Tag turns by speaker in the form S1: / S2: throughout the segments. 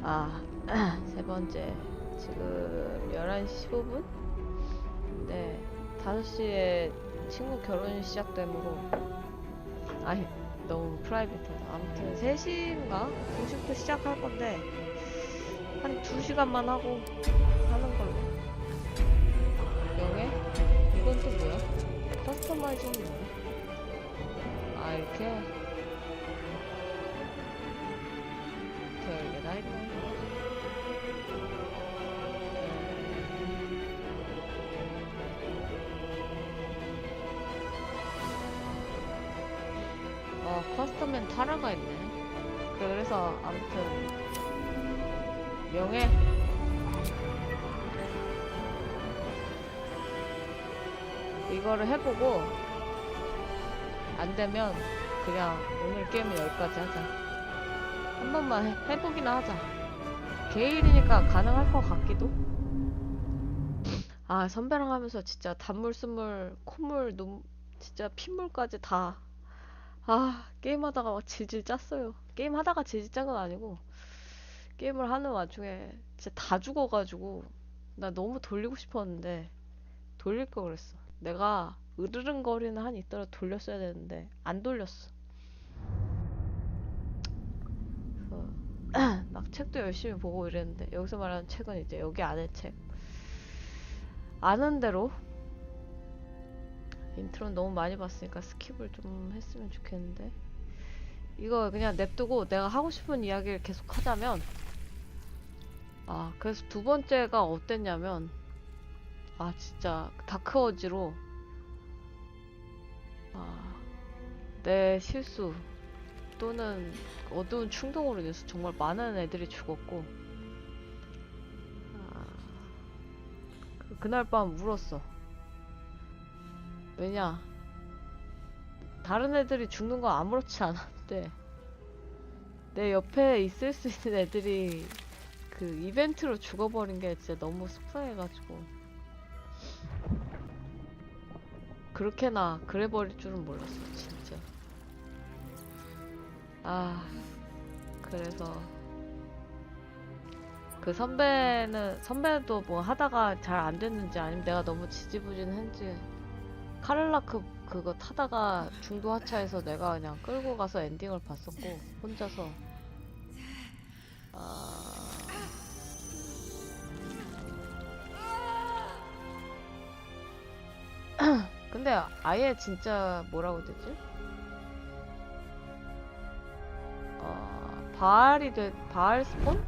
S1: 세 번째. 지금 11시 15분? 네, 5시에 친구 결혼이 시작되므로. 아니, 너무 프라이빗하다. 아무튼 3시인가? 2시부터 시작할 건데, 한 2시간만 하고 하는 걸로. 명예? 이건 또 뭐야? 커스터마이징이 뭐야? 이렇게? 별게 다 있네. 커스텀엔 타라가 있네. 그래서 아무튼 명예 이거를 해보고 안 되면 그냥 오늘 게임은 여기까지 하자. 한 번만 해보기나 하자. 개일이니까 가능할 것 같기도. 선배랑 하면서 진짜 단물, 쓴물, 콧물, 진짜 핏물까지 다. 게임하다가 막 질질 짰어요. 게임하다가 질질 짠 건 아니고, 게임을 하는 와중에 진짜 다 죽어가지고, 나 너무 돌리고 싶었는데, 돌릴 걸 그랬어. 내가 으르릉거리는 한이 있더라도 돌렸어야 되는데, 안 돌렸어. 그래서 막 책도 열심히 보고 이랬는데, 여기서 말하는 책은 이제 여기 안에 책. 아는 대로, 인트로는 너무 많이 봤으니까 스킵을 좀 했으면 좋겠는데, 이거 그냥 냅두고 내가 하고 싶은 이야기를 계속 하자면, 그래서 두 번째가 어땠냐면, 진짜 다크워즈로 내 실수 또는 어두운 충동으로 인해서 정말 많은 애들이 죽었고, 그날 밤 울었어. 왜냐, 다른 애들이 죽는 건 아무렇지 않았는데 내 옆에 있을 수 있는 애들이 그 이벤트로 죽어버린 게 진짜 너무 속상해가지고, 그렇게나 그래버릴 줄은 몰랐어 진짜. 그래서 그 선배도 뭐 하다가 잘 안 됐는지 아니면 내가 너무 지지부진했는지, 카를라크 그거 타다가 중도 하차해서 내가 그냥 끌고 가서 엔딩을 봤었고, 혼자서. 근데 아예 진짜 뭐라고 해야 되지? 바알 스폰?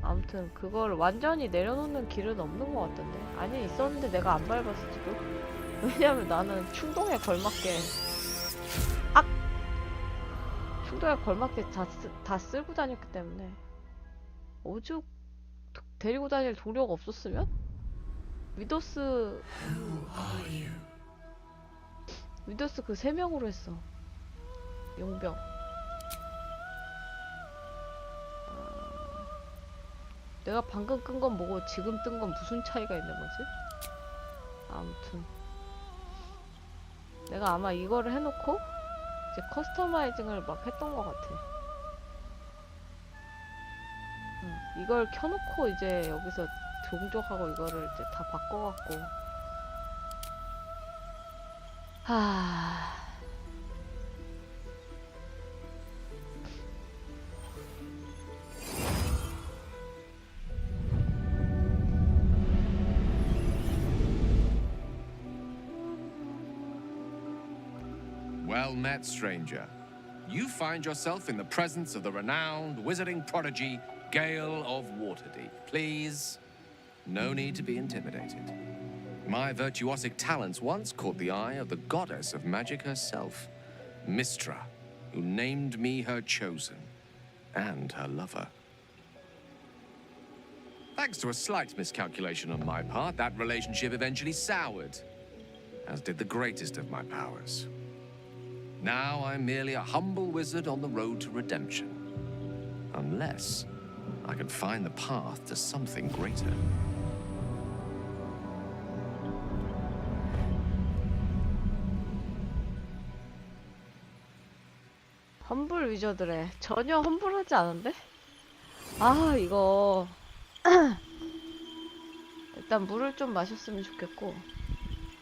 S1: 아무튼 그걸 완전히 내려놓는 길은 없는 것 같던데. 아니, 있었는데 내가 안 밟았을지도. 왜냐면 나는 충동에 걸맞게 충동에 걸맞게 다 쓸고 다녔기 때문에. 오죽 데리고 다닐 동료가 없었으면? 위도스 그 3명으로 했어. 용병. 내가 방금 끈 건 뭐고 지금 뜬 건 무슨 차이가 있는 거지? 아무튼 내가 아마 이거를 해놓고 이제 커스터마이징을 막 했던 것 같아. 이걸 켜놓고 이제 여기서 종족하고 이거를 이제 다 바꿔갖고.
S2: Well met, stranger. You find yourself in the presence of the renowned wizarding prodigy, Gale of Waterdeep. Please, no need to be intimidated. My virtuosic talents once caught the eye of the goddess of magic herself, Mystra, who named me her chosen, and her lover. Thanks to a slight miscalculation on my part, that relationship eventually soured, as did the greatest of my powers. Now I'm merely a humble wizard on the road to redemption. Unless I can find the path to something greater.
S1: 험블 위저드래. 전혀 험블하지 않은데? 아, 이거 일단 물을 좀 마셨으면 좋겠고,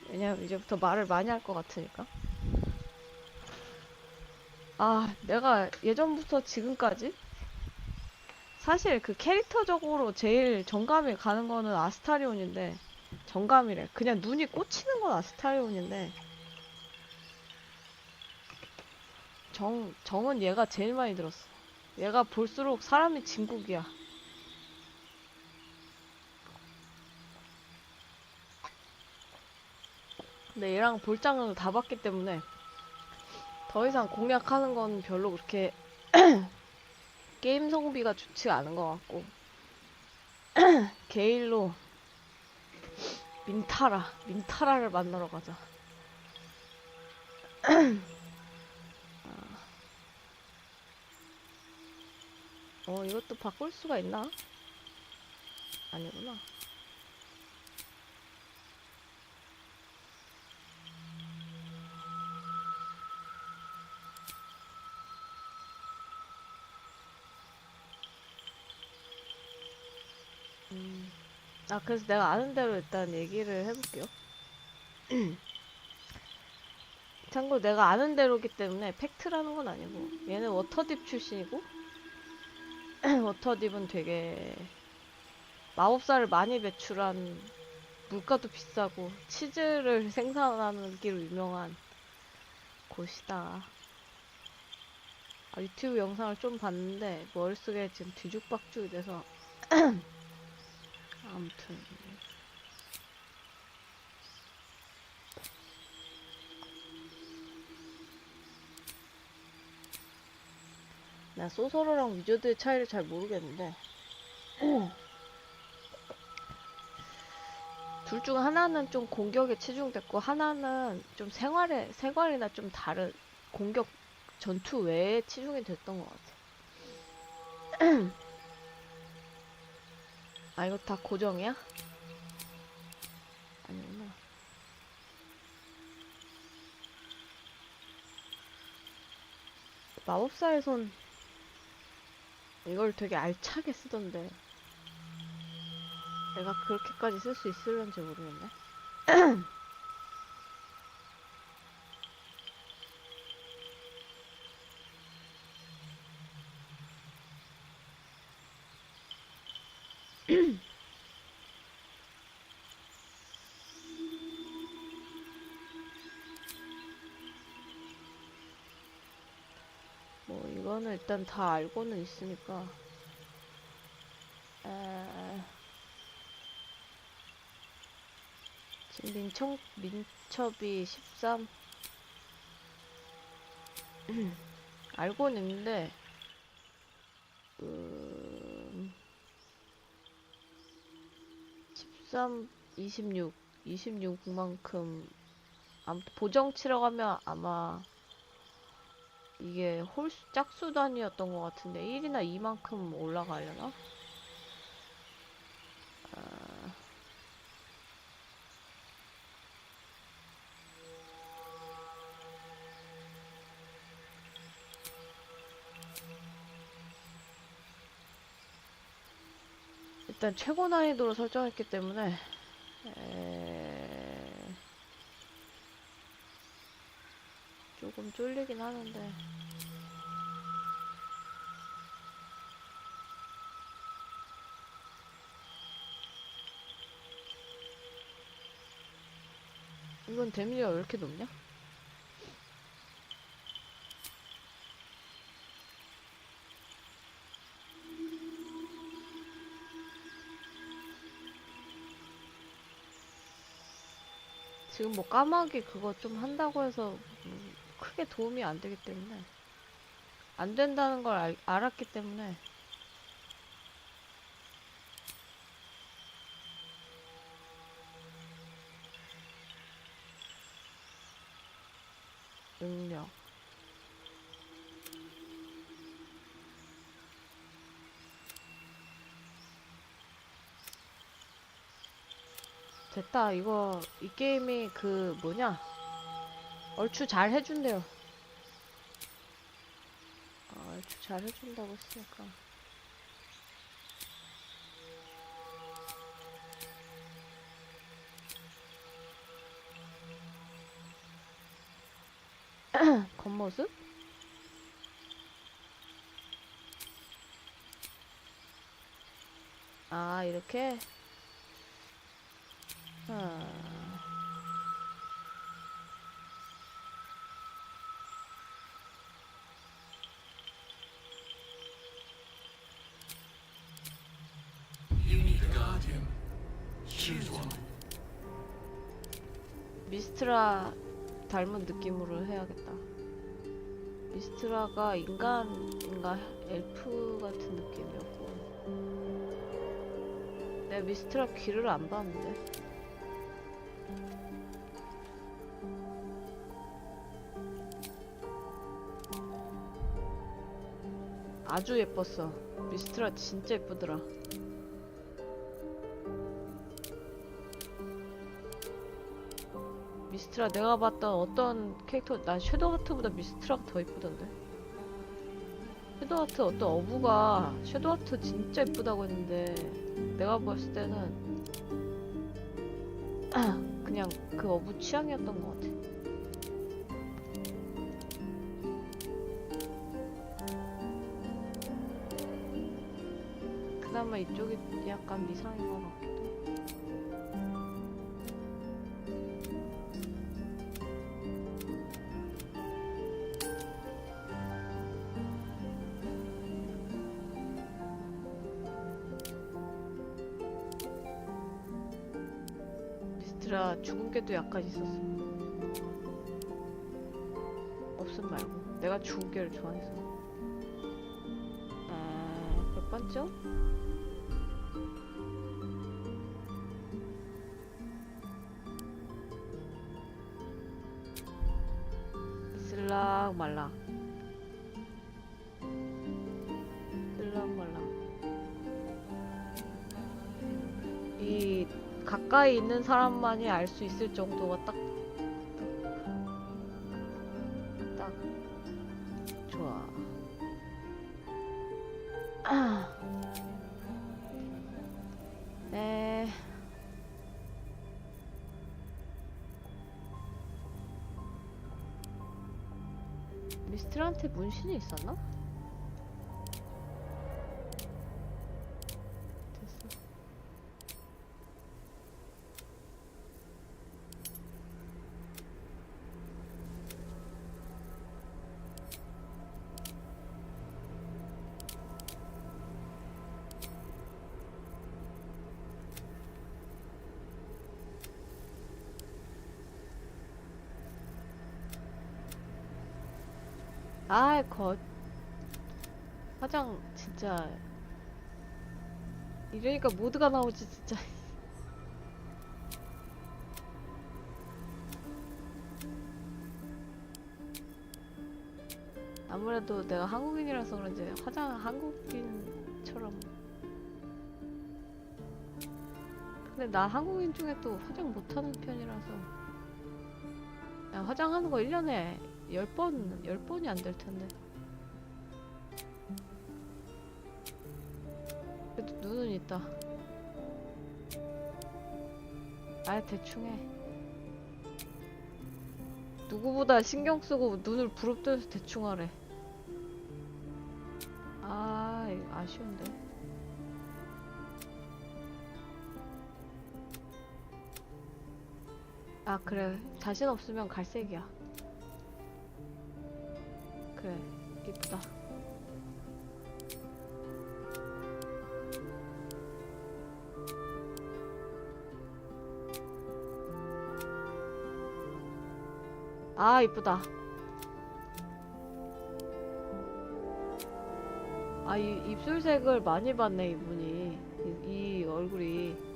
S1: 왜냐면 이제부터 말을 많이 할 것 같으니까. 아, 내가 예전부터 지금까지 사실 그 캐릭터적으로 제일 정감이 가는 거는 아스타리온인데, 정감이래. 그냥 눈이 꽂히는 건 아스타리온인데, 정은 얘가 제일 많이 들었어. 얘가 볼수록 사람이 진국이야. 근데 얘랑 볼장은 다 봤기 때문에 더 이상 공략하는 건 별로 그렇게 게임 성비가 좋지 않은 것 같고, 게일로 민타라를 만나러 가자. 이것도 바꿀 수가 있나? 아니구나. 그래서 내가 아는 대로 일단 얘기를 해볼게요. 참고로 내가 아는 대로기 때문에 팩트라는 건 아니고, 얘는 워터딥 출신이고, 워터딥은 되게 마법사를 많이 배출한, 물가도 비싸고 치즈를 생산하는 기로 유명한 곳이다. 유튜브 영상을 좀 봤는데 머릿속에 지금 뒤죽박죽이 돼서 아무튼 나 소서로랑 위저드의 차이를 잘 모르겠는데 둘 중 하나는 좀 공격에 치중됐고 하나는 좀 생활이나 좀 다른 공격 전투 외에 치중이 됐던 것 같아. 이거 다 고정이야? 아니구나. 마법사의 손 이걸 되게 알차게 쓰던데 내가 그렇게까지 쓸 수 있을런지 모르겠네. 뭐 이거는 일단 다 알고는 있으니까 지금 민첩이 13 알고는 있는데 13, 26만큼 아무튼 보정치라고 하면 아마 이게 짝수 단위였던 것 같은데 1이나 2만큼 올라가려나? 일단 최고 난이도로 설정했기 때문에 조금 쫄리긴 하는데 이건 데미지가 왜 이렇게 높냐? 지금 뭐 까마귀 그거 좀 한다고 해서 크게 도움이 안 되기 때문에 안 된다는 걸 알았기 때문에 능력 됐다. 이 게임이 그 뭐냐 얼추 잘 해준대요. 얼추 잘 해준다고 했으니까 모습? 아, 이렇게? 미스트라 닮은 느낌으로 해야겠다. 미스트라가 인간인가 엘프 같은 느낌이었고, 내가 미스트라 귀를 안 봤는데. 아주 예뻤어. 미스트라 진짜 예쁘더라. 미스트라 내가 봤던 어떤 캐릭터, 난 섀도우하트보다 미스트라가 더 예쁘던데. 섀도우하트 어떤 어부가 섀도우하트 진짜 예쁘다고 했는데, 내가 봤을 때는 그냥 그 어부 취향이었던 것 같아. 그나마 이쪽이 약간 미상인 것 같기도. 미스트라 죽은 게도 약간 있었어. 없음 말고. 내가 죽은 게를 좋아해서. 몇 번쯤? 슬락 말락. 슬락 말락. 이 가까이 있는 사람만이 알 수 있을 정도가 딱 좋아. 네. 미스트한테 문신이 있었나? 됐어. 아이, 화장 진짜 이러니까 모드가 나오지 진짜. 아무래도 내가 한국인이라서 그런지 화장 한국인처럼. 근데 나 한국인 중에 또 화장 못하는 편이라서. 야, 화장하는 거 1년에 10번이 안 될 텐데. 그래도 눈은 있다. 아예 대충 해. 누구보다 신경 쓰고 눈을 부릅뜨면서 대충 하래. 아, 이거 아쉬운데. 아, 그래. 자신 없으면 갈색이야. 그래, 이쁘다. 아, 이쁘다. 아, 이 입술색을 많이 봤네, 이분이. 이 얼굴이.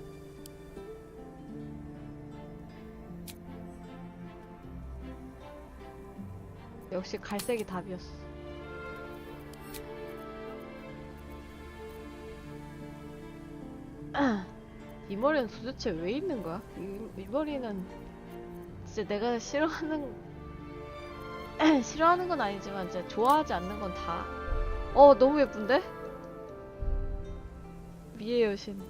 S1: 역시 갈색이 답이었어. 이 머리는 도대체 왜 있는 거야? 이 머리는 진짜 내가 싫어하는 싫어하는 건 아니지만 진짜 좋아하지 않는 건 다. 너무 예쁜데? 미의 여신.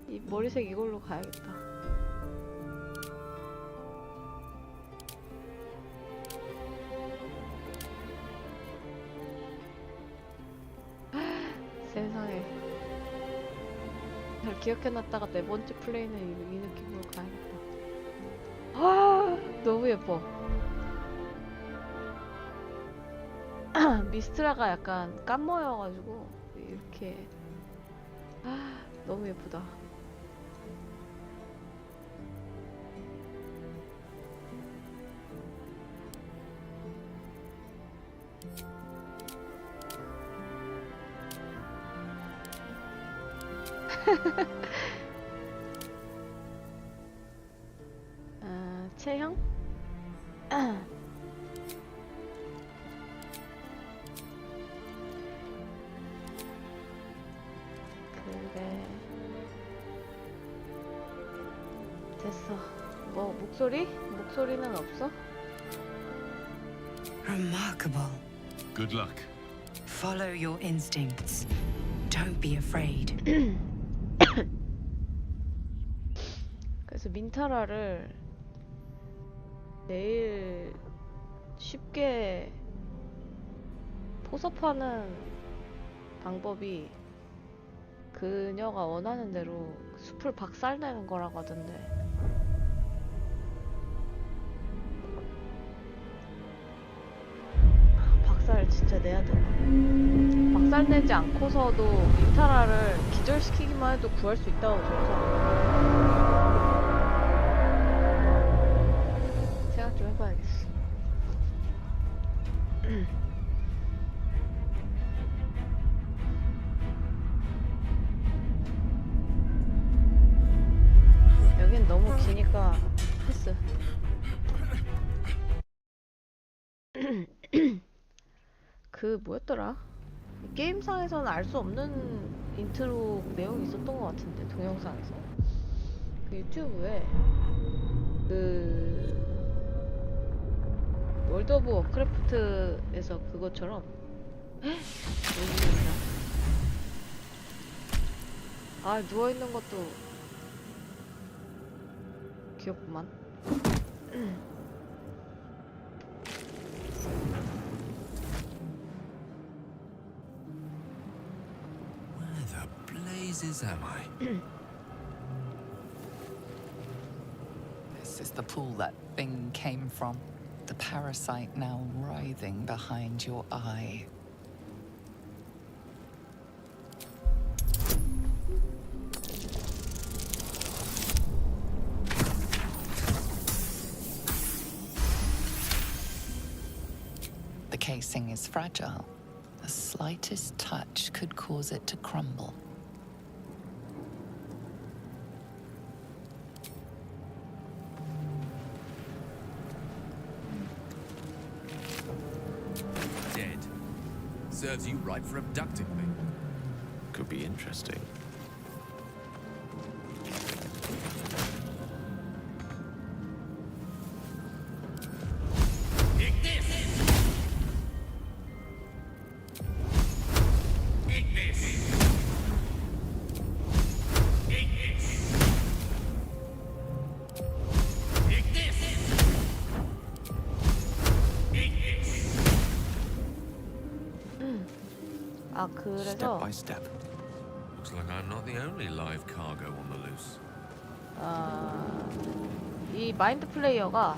S1: 이 머리색 이걸로 가야겠다. 세상에. 잘 기억해놨다가 네 번째 플레이는 이 느낌으로 가야겠다. 아, 너무 예뻐. 미스트라가 약간 깜모여가지고 이렇게 너무 예쁘다. 체형? 그래. 됐어. 뭐 목소리? 목소리는 없어?
S3: Remarkable.
S4: Good luck.
S3: Follow your instincts. Don't be afraid.
S1: 그래서 민타라를 내일 쉽게 포섭하는 방법이 그녀가 원하는 대로 숲을 박살내는 거라고 하던데. 박살을 진짜 내야 되나? 박살내지 않고서도 민타라를 기절시키기만 해도 구할 수 있다고 들어서 생각 좀 해봐야겠어. 여긴 너무 기니까 패스. 그 뭐였더라? 게임상에서는 알 수 없는 인트로 내용이 있었던 것 같은데, 동영상에서. 그 유튜브에 그 월드 오브 워크래프트에서 그것처럼 아, 누워있는 것도 귀엽구만.
S2: Where the blazes am I?
S5: This is the pool that thing came from. The parasite now writhing behind your eye. The casing is fragile. The slightest touch could cause it to crumble.
S2: Dead. Serves you right for abducting me. Could be interesting.
S1: 아,
S2: Step
S1: 그래서
S2: by step. Looks like I'm not the only live cargo on the loose.
S1: 이 마인드 플레이어가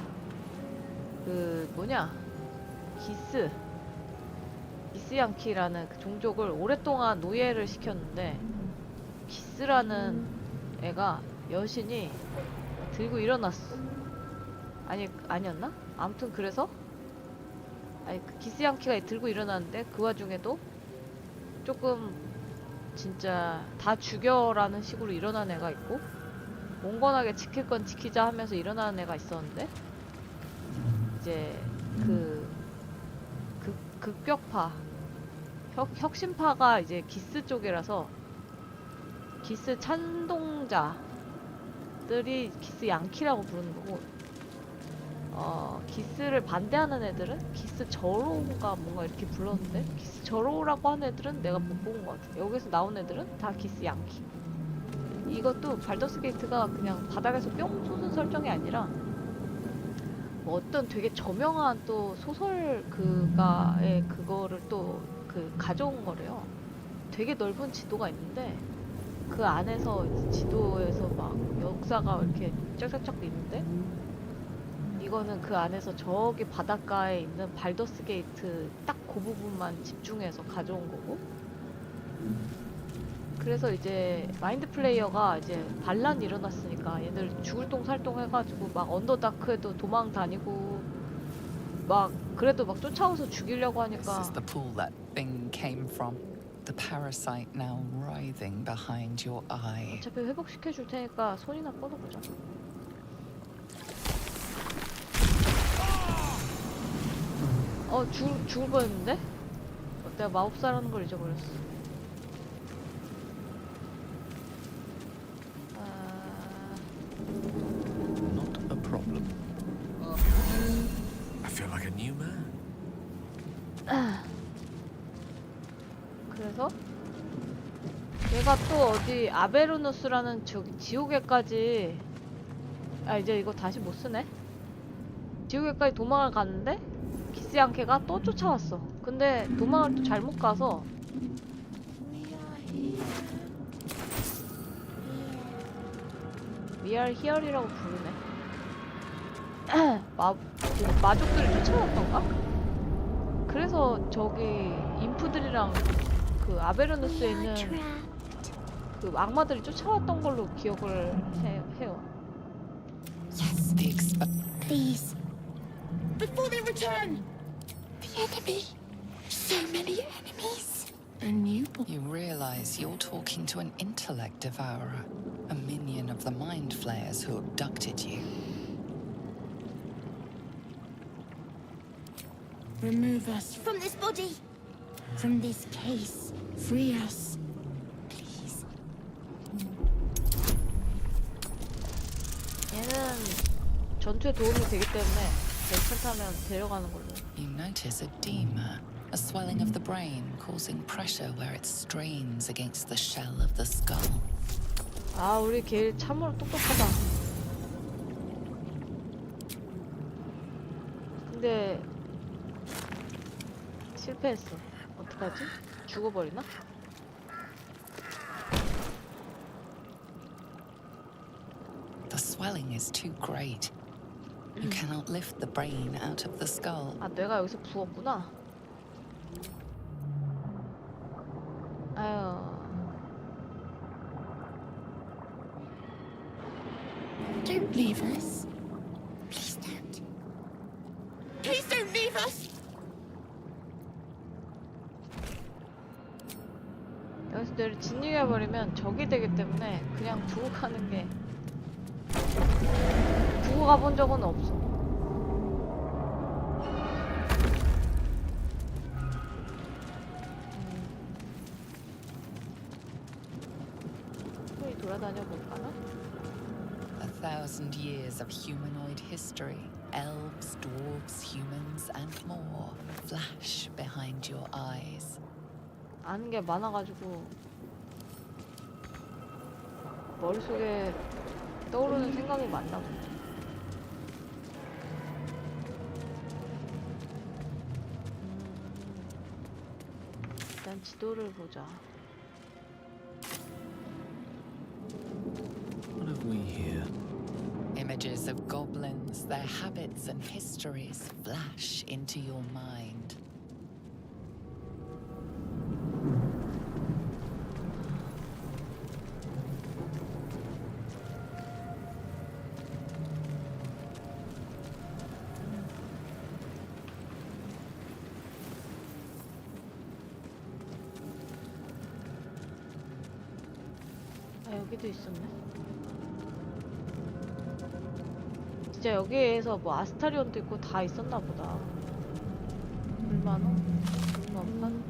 S1: 그 뭐냐, 기스 양키라는 그 종족을 오랫동안 노예를 시켰는데, 기스라는 애가 여신이 들고 일어났어. 아니었나? 아무튼 그래서 그 기스 양키가 들고 일어났는데, 그 와중에도 조금 진짜 다 죽여라는 식으로 일어난 애가 있고, 온건하게 지킬 건 지키자 하면서 일어나는 애가 있었는데, 이제 극격파, 혁신파가 이제 기스 쪽이라서 기스 찬동자들이 기스 양키라고 부르는 거고, 기스를 반대하는 애들은 기스 저로가 뭔가 이렇게 불렀는데, 기스 저로라고 하는 애들은 내가 못 본 것 같아. 여기서 나온 애들은 다 기스 양키. 이것도 발더스게이트가 그냥 바닥에서 뿅 쏘는 설정이 아니라 뭐 어떤 되게 저명한 또 소설 그가의 그거를 또 그 가져온 거래요. 되게 넓은 지도가 있는데 그 안에서 지도에서 막 역사가 이렇게 쫙쫙쫙 있는데 이거는 그 안에서 저기 바닷가에 있는 발더스 게이트 딱 그 부분만 집중해서 가져온 거고 그래서 이제 마인드 플레이어가 이제 반란이 일어났으니까 얘들 죽을 똥 살똥 해가지고 막 언더다크에도 도망 다니고 막 그래도 막 쫓아와서 죽이려고
S5: This
S1: 하니까
S5: is the pool that thing came from. The parasite now writhing behind your eye.
S1: 어차피 회복시켜 줄 테니까 손이나 뻗어보자. 죽을 뻔했는데? 내가 마법사라는 걸 잊어버렸어.
S2: Not a problem. I feel like a new man.
S1: 그래서 얘가 또 어디 아베르누스라는 저기 지옥에까지 이제 이거 다시 못 쓰네. 지옥에까지 도망을 갔는데 기스양케가 또 쫓아왔어. 근데 도망을 또 잘못 가서 We are here이라고 부르네. 마족들이 쫓아왔던가? 그래서 저기 인프들이랑 그 아베르누스에 있는 그 악마들이 쫓아왔던 걸로 기억을 해요.
S4: Yes,
S5: The exp-
S4: please. Before they return! The enemy! So many enemies! A newborn.
S5: You realize you're talking to an intellect devourer, a minion of the mind flayers who abducted you.
S4: Remove us from this body! From this case. Free us. Please.
S1: 얘는 전투에 도움이 되기 때문에 괜찮다면 데려가는 걸로.
S5: You notice edema, a swelling of the brain causing pressure where it strains against the shell of the skull.
S1: 우리 걔 참으로 똑똑하다. 근데 실패했어. 어떡하지? 죽어버리나?
S5: The swelling is too great. You cannot lift the brain out of the skull.
S1: 뇌가 여기서 부었구나. 아유.
S4: Don't leave us. Please don't. Please don't leave us!
S1: 여기서 뇌를 진입해버리면 적이 되기 때문에 그냥 두고 가는 게 두고 가본 적은 없어. 소리 돌아다녀 볼까나?
S5: 1,000 years of humanoid history. Elves, dwarves, humans, and more flash behind your eyes.
S1: 아는 게 많아가지고 머릿속에 떠오르는 생각이 많나 보네. 일단 지도를 보자.
S2: What have we here?
S5: Images of goblins, their habits and histories flash into your mind.
S1: 여기도 있었네. 진짜 여기에서 뭐 아스타리온도 있고 다 있었나 보다. 불만호? 불만판?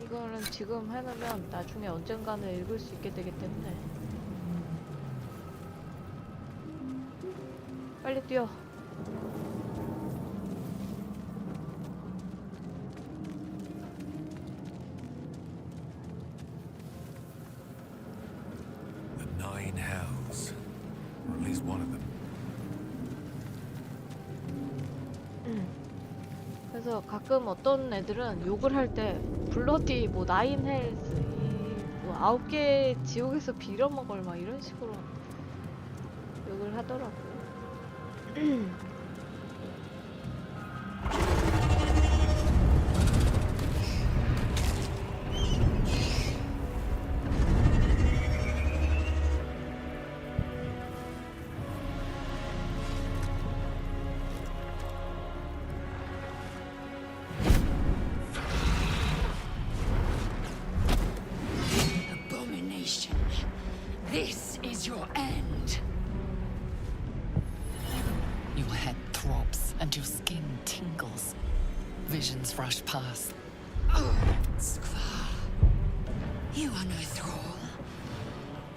S1: 이거는 지금 해놓으면 나중에 언젠가는 읽을 수 있게 되기 때문에 빨리 뛰어.
S2: one of them.
S1: 그래서 가끔 어떤 애들은 욕을 할 때 블러디 뭐 나인 헬스 뭐 9개 지옥에서 빌어먹을 막 이런 식으로 욕을 하더라고.
S3: Abomination. This is your end.
S5: Your head throbs and your skin tingles. Visions rush past.
S3: Skvar, you are no thrall.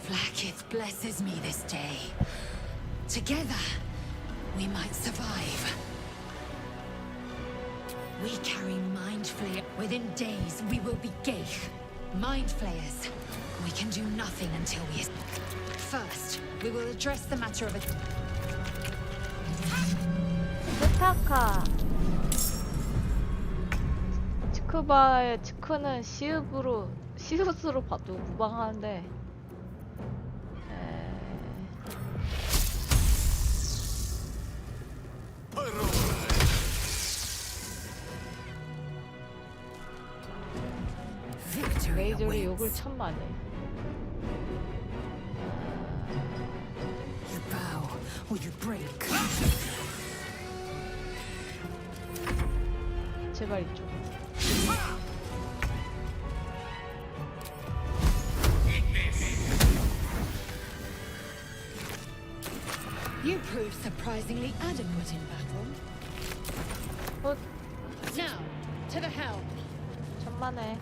S3: Vlaakith blesses me this day. Together, we might survive. We carry Mind Flayer. Within days, we will be Geich. Mind Flayers. We can do nothing until we... First, we will address the matter of it.
S1: 스타카 치크바의 치크는 시읒으로 봐도 무방하는데
S3: Victory
S1: 레이저리 욕을
S3: awaits.
S1: 참 많이 해.
S3: You bow or you break.
S1: 제발 이쪽.
S3: You prove surprisingly adequate in battle.
S1: 어,
S3: Now, to the helm.
S1: 천만에.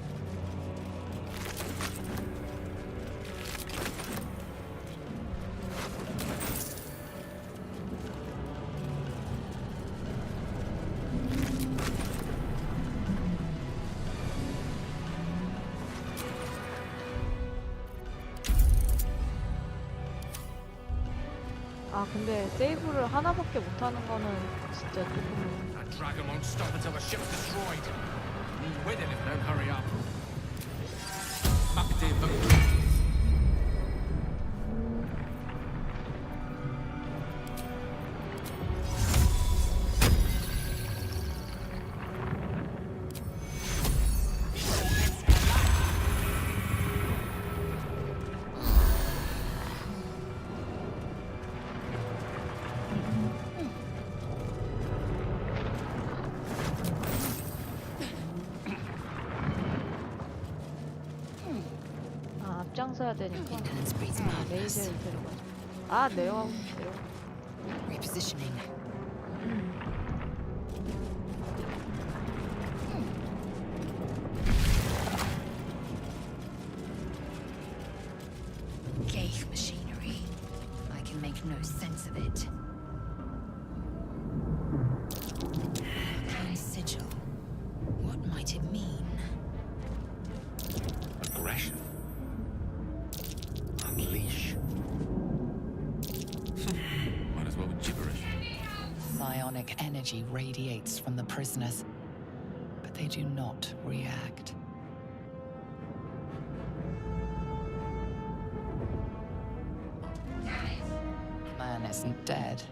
S1: 아 근데 세이브를 하나밖에 못하는 거는 진짜 조금
S2: That dragon won't stop until the ship's destroyed. We'll win it if we don't hurry up. Active.
S1: 아 앞장서야 되니까
S3: Indolence breeds
S1: 아,
S3: madness.
S1: 레이저를 데려가자. 아 내려가고 내려.
S3: Repositioning. Geich machinery. I can make no sense of it. Arcane sigil. What might it mean?
S2: Aggression. Unleash. Might as well be gibberish.
S5: Psionic energy radiates from the prisoners, but they do not react. Man isn't dead,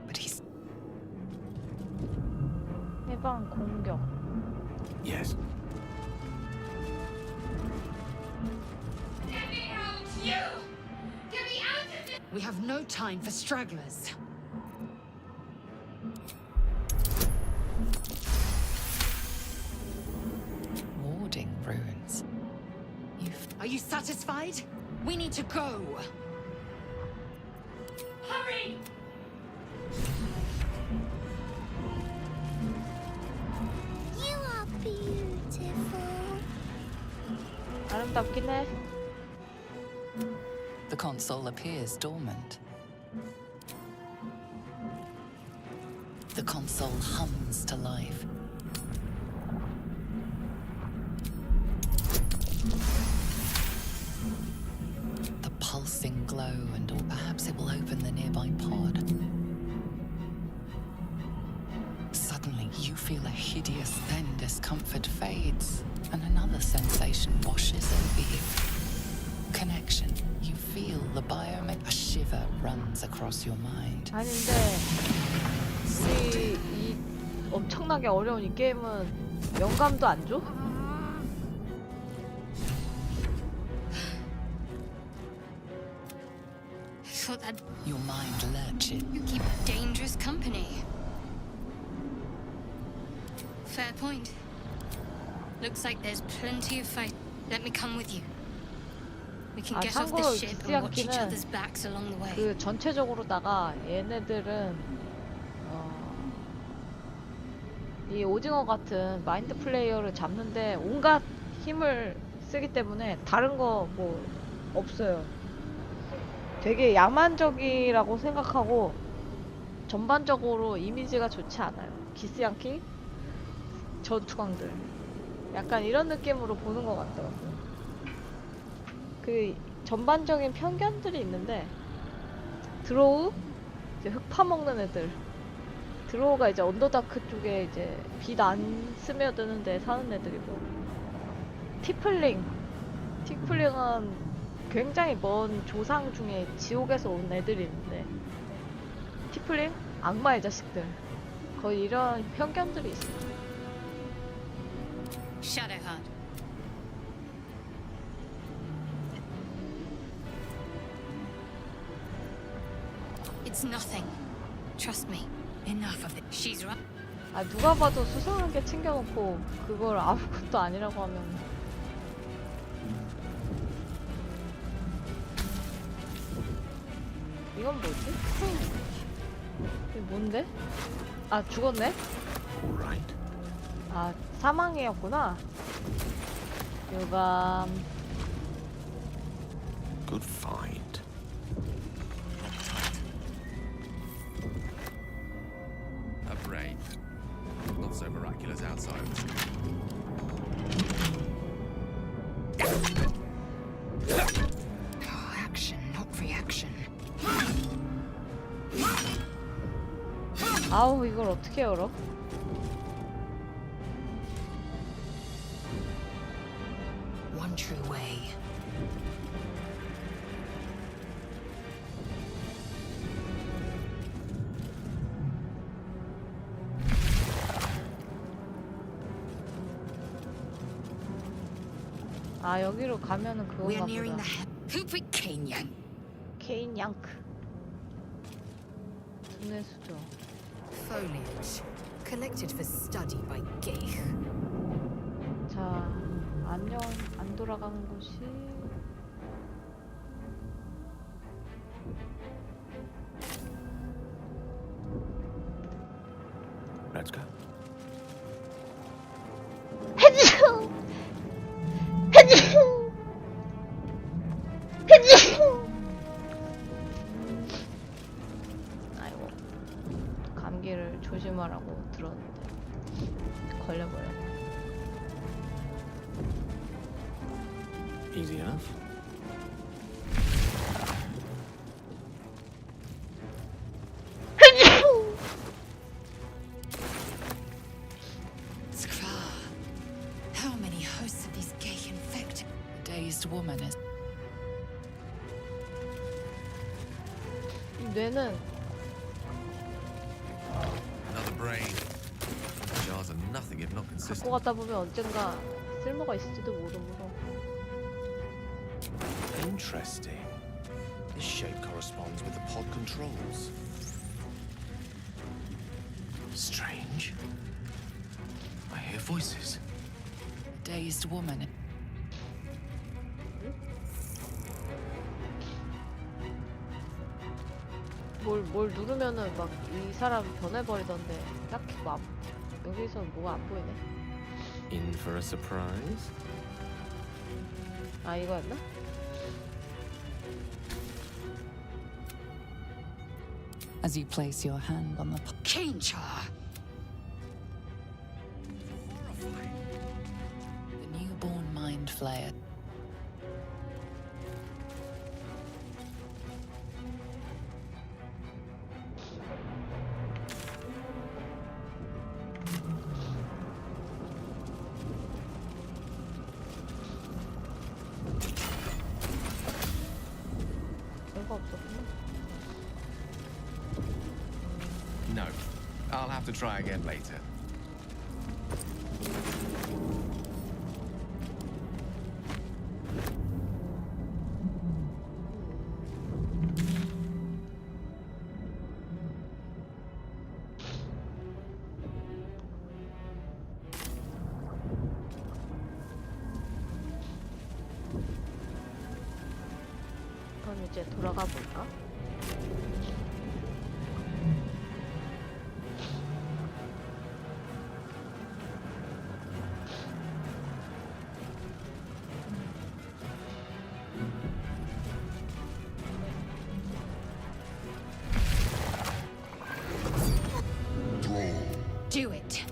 S5: but he's
S1: 해방 공격.
S2: Yes.
S3: We have no time for stragglers.
S5: warding runes.
S3: Are you satisfied? We need to go. Hurry!
S4: You are beautiful.
S1: 아름답긴 해.
S5: The console appears dormant. The console hums to life. The pulsing glow, and or perhaps it will open the nearby pod. Suddenly, you feel a hideous, then discomfort fades, and another sensation washes over you. Connection. You feel the biome. A shiver runs across your mind.
S1: 아닌데 이 엄청나게 어려운 이 게임은 영감도 안 줘?
S4: Thought that
S5: Your mind lurches.
S4: you keep dangerous company. Fair point. Looks like there's plenty of fight. Let me come with you. We can get off the
S1: 참고로
S4: ship and watch each
S1: 기스양키는
S4: other's backs along the way.
S1: 그 전체적으로다가 얘네들은 이 오징어 같은 마인드 플레이어를 잡는데 온갖 힘을 쓰기 때문에 다른 거 뭐 없어요. 되게 야만적이라고 생각하고 전반적으로 이미지가 좋지 않아요. 기스양키 전투광들 약간 이런 느낌으로 보는 것 같더라고요. 그 전반적인 편견들이 있는데 드로우 이제 흙 파먹는 애들, 드로우가 이제 언더다크 쪽에 이제 빛 안 스며드는 데 사는 애들이고, 티플링은 굉장히 먼 조상 중에 지옥에서 온 애들이 있는데, 티플링? 악마의 자식들. 거의 이런 편견들이 있어요.
S4: Shadowheart. It's nothing. Trust me. Enough of it. She's right.
S1: 아, 누가 봐도 수상하게 챙겨놓고 그걸 아무것도 아니라고 하면 이건 뭐지? 이게 뭔데? 아, 죽었네?
S2: Right.
S1: 아, 사망이었구나. 유감.
S2: Good find. A brain. Not so miraculous outside.
S3: Action, not reaction.
S1: 아우, 이걸 어떻게 열어?
S3: One true way.
S1: 아, 여기로 가면은
S3: We're
S1: 그건가
S3: nearing
S1: 보다.
S3: the head. Hoop it, Kane Yang.
S1: 케인 양크. 두뇌 수조.
S3: Foliage. Collected for study by Geich.
S1: 자, 안 돌아가는 곳이
S2: Let's go.
S1: 아이고, 감기를 조심하라고 들었는데 걸려버렸네.
S2: Easy enough.
S3: Skra. How many hosts of these Geich infected?
S5: The dazed woman is
S1: 이 뇌는
S2: Another brain. Jars are nothing if not consistent.
S1: 갖고 갔다 보면 언젠가 쓸모가 있을지도 모르므로.
S2: Interesting. This shape corresponds with the pod controls. Strange. I hear voices.
S5: the dazed woman.
S1: 뭘 누르면은 막 이 사람 변해버리던데 딱히 뭐 여기서 뭐가 안 보이네.
S2: In for a surprise?
S1: 아, 이거였나?
S5: As you place your hand on the
S3: Kane Char.
S5: the newborn mind flayer.
S1: 별거 없었구나.
S2: No. I'll have to try again later.
S1: 그럼 이제 돌아가 볼까?
S3: Do it.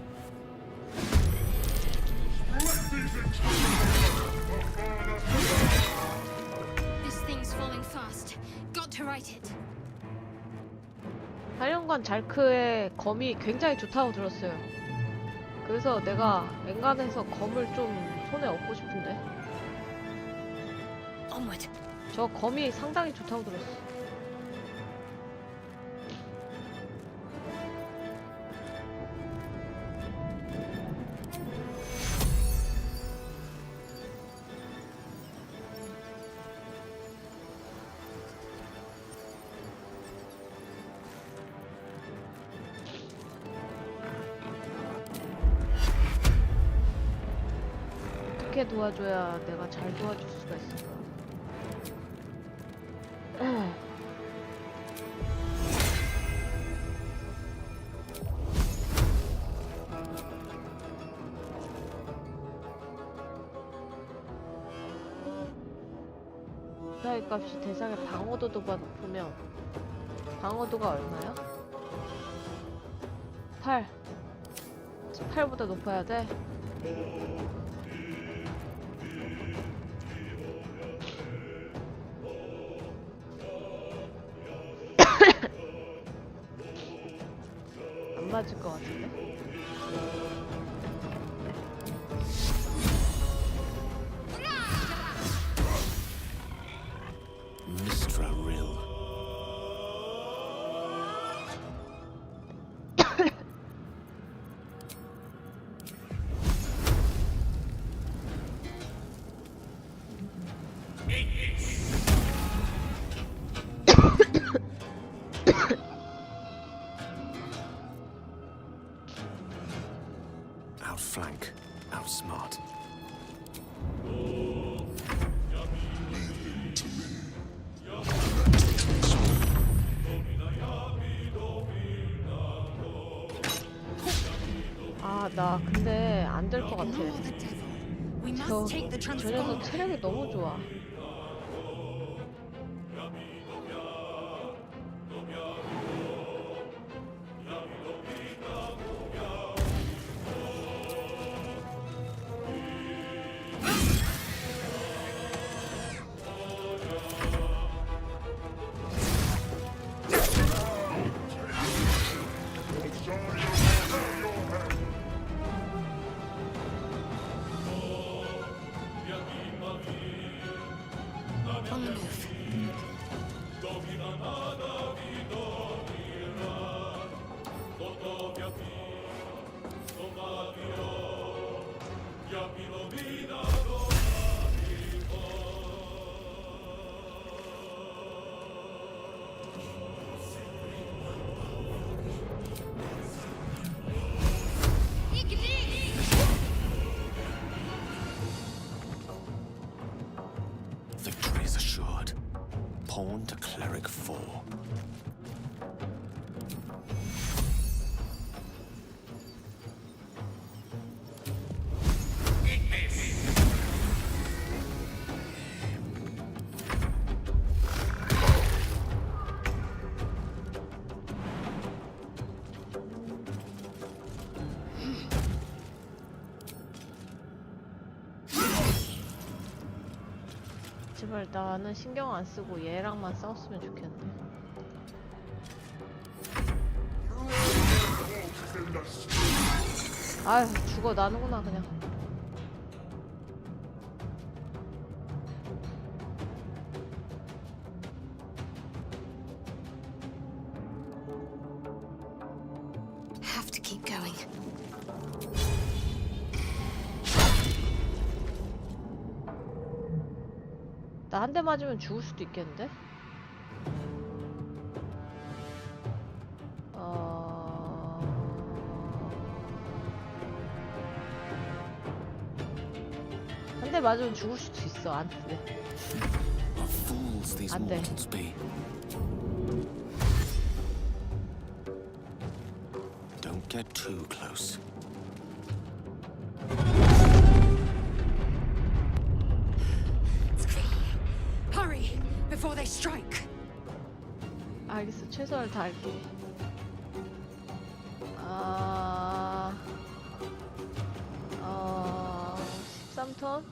S4: This thing's falling fast. Got to right it.
S1: 사령관 잘크의 검이 굉장히 좋다고 들었어요. 그래서 내가 엔간해서 검을 좀 손에 얻고 싶은데
S3: Onward.
S1: 저 검이 상당히 좋다고 들었어. 어떻게 도와줘야 내가 잘 도와줄 수가 있을까? 사이 값이 대상의 방어도도가 높으면 방어도가 얼마야? 8. 8보다 높아야 돼? 안 맞을 것 같은데?
S2: Mistra Rill. Outflank, outsmart.
S1: 아, 나 근데 안 될 것 같아.
S3: Ignore the devil. We
S1: 저,
S3: must take the
S1: 저 녀석
S3: transponder.
S1: 체력이 너무 좋아.
S3: On the move.
S2: Victory is assured. Pawn to cleric 4.
S1: 제발 나는 신경 안 쓰고 얘랑만 싸웠으면 좋겠는데. 아휴, 죽어 나는구나 그냥.
S4: keep going.
S1: 나 한 대 맞으면 죽을 수도 있겠는데? 한 대 맞으면 죽을 수도 있어. 안 돼.
S2: What fools these
S1: 안 돼.
S2: mortals be. Don't get too close.
S3: Hurry before they strike.
S1: 알겠어. 최선을 다할게. 13턴?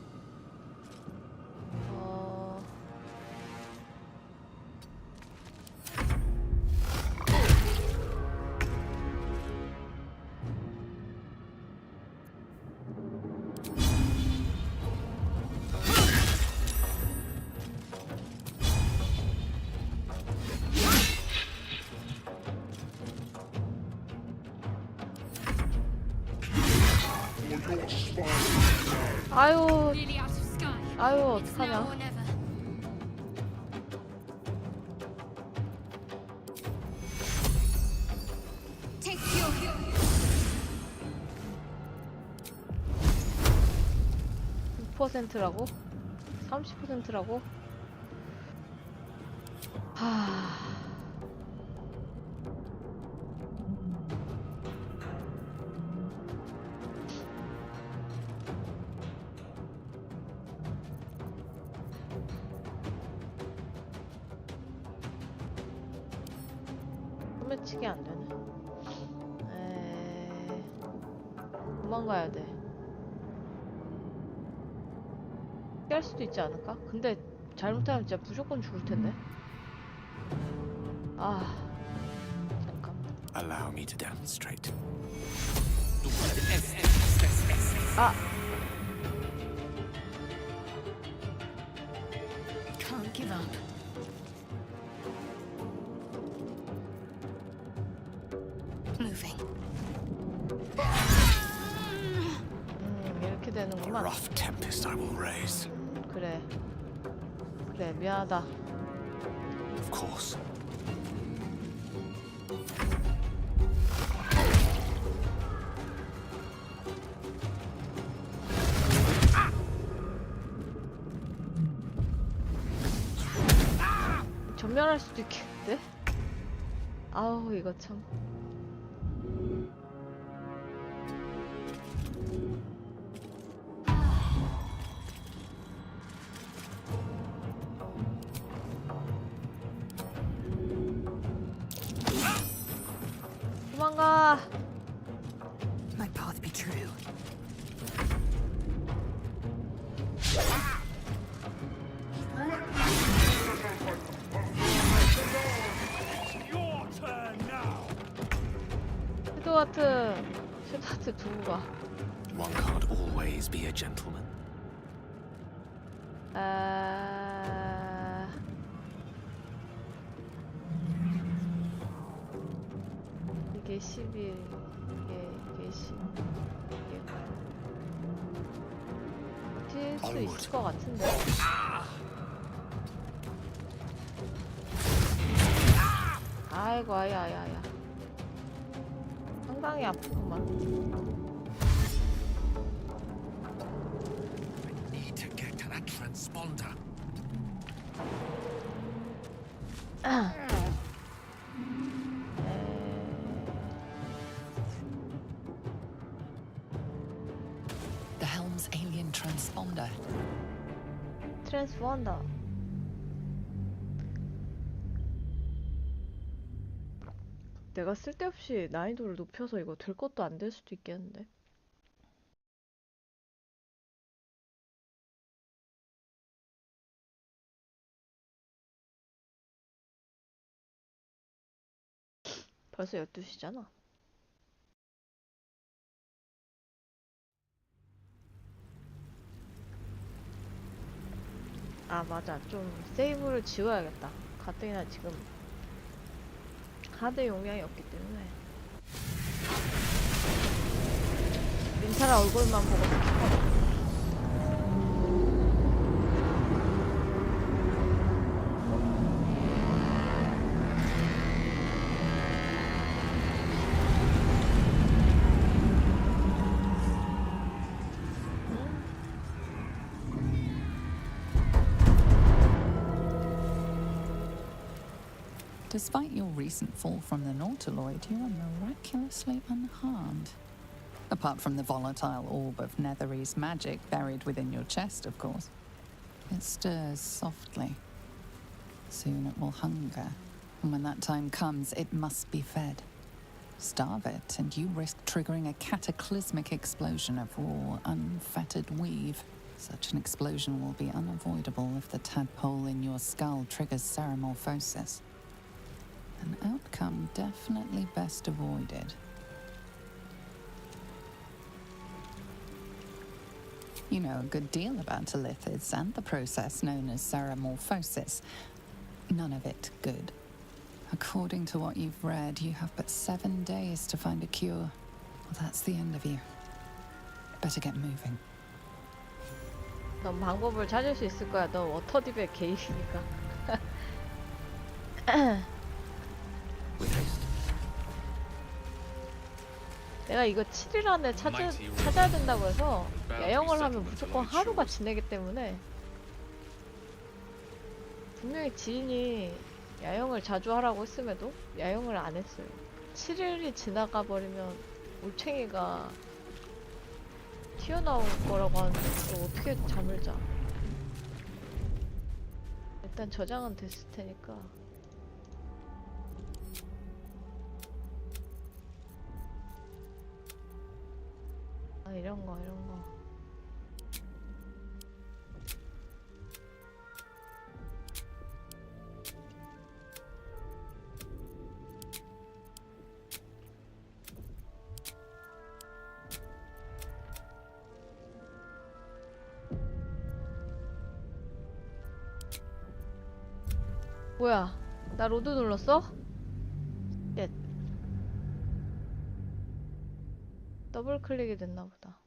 S1: 아유,
S4: Really out of sky.
S1: 아유,
S4: It's now or
S1: 어떡하냐.
S4: never. Take your
S1: 6%라고? 30%라고? 하... 소매치기 안 되네. 도망가야 돼. 깰 수도 있지 않을까? 근데 잘못하면 진짜 무조건 죽을 텐데. 아, 잠깐만.
S2: Allow me to demonstrate.
S1: 아,
S4: can't give up. Moving.
S1: 이렇게
S2: A
S1: 되는구만.
S2: rough tempest I will raise.
S1: 그래. 그래, 미안하다.
S2: Of course.
S1: 전멸할 수도 있겠는데? 아우, 이거 참. 도망가.
S3: My path be true.
S1: 쉐드하트 두고 가.
S2: One can't always be a gentleman.
S1: 이게 11, 이게 10, 이게 버틸 수 있을 것 같은데. 아이고, 아야. 상당히 아프구만.
S2: I need to get to that transponder.
S5: The helm's alien transponder.
S1: 트랜스펀더. 내가 쓸데없이 난이도를 높여서 이거 될 것도 안 될 수도 있겠는데. 벌써 12시잖아. 아, 맞아. 좀 세이브를 지워야겠다. 가뜩이나 지금 하드 용량이 없기 때문에. 민타라 얼굴만 보고 싶어.
S5: Despite your recent fall from the Nautiloid, you are miraculously unharmed. Apart from the volatile orb of Netherese magic buried within your chest, of course. It stirs softly. Soon it will hunger, and when that time comes, it must be fed. Starve it, and you risk triggering a cataclysmic explosion of raw, unfettered weave. Such an explosion will be unavoidable if the tadpole in your skull triggers ceramorphosis. An outcome definitely best avoided. You know a good deal about elithids and the process known as ceramorphosis. None of it good. According to what you've read, you have but 7 days to find a cure. Well, that's the end of you. Better get moving.
S1: 넌 방법을 찾을 수 있을 거야. 넌 워터딥의 개이니까.
S2: With haste.
S1: 내가 이거 7일 안에 찾아야 된다고 해서 야영을 하면 무조건 하루가 지내기 때문에 분명히 지인이 야영을 자주 하라고 했음에도 야영을 안 했어요. 7일이 지나가 버리면 올챙이가 튀어나올 거라고 하는데 또 어떻게 잠을 자. 일단 저장은 됐을 테니까. 아, 이런 거. 뭐야? 나 로드 눌렀어? 예. 더블 클릭이 됐나 보다.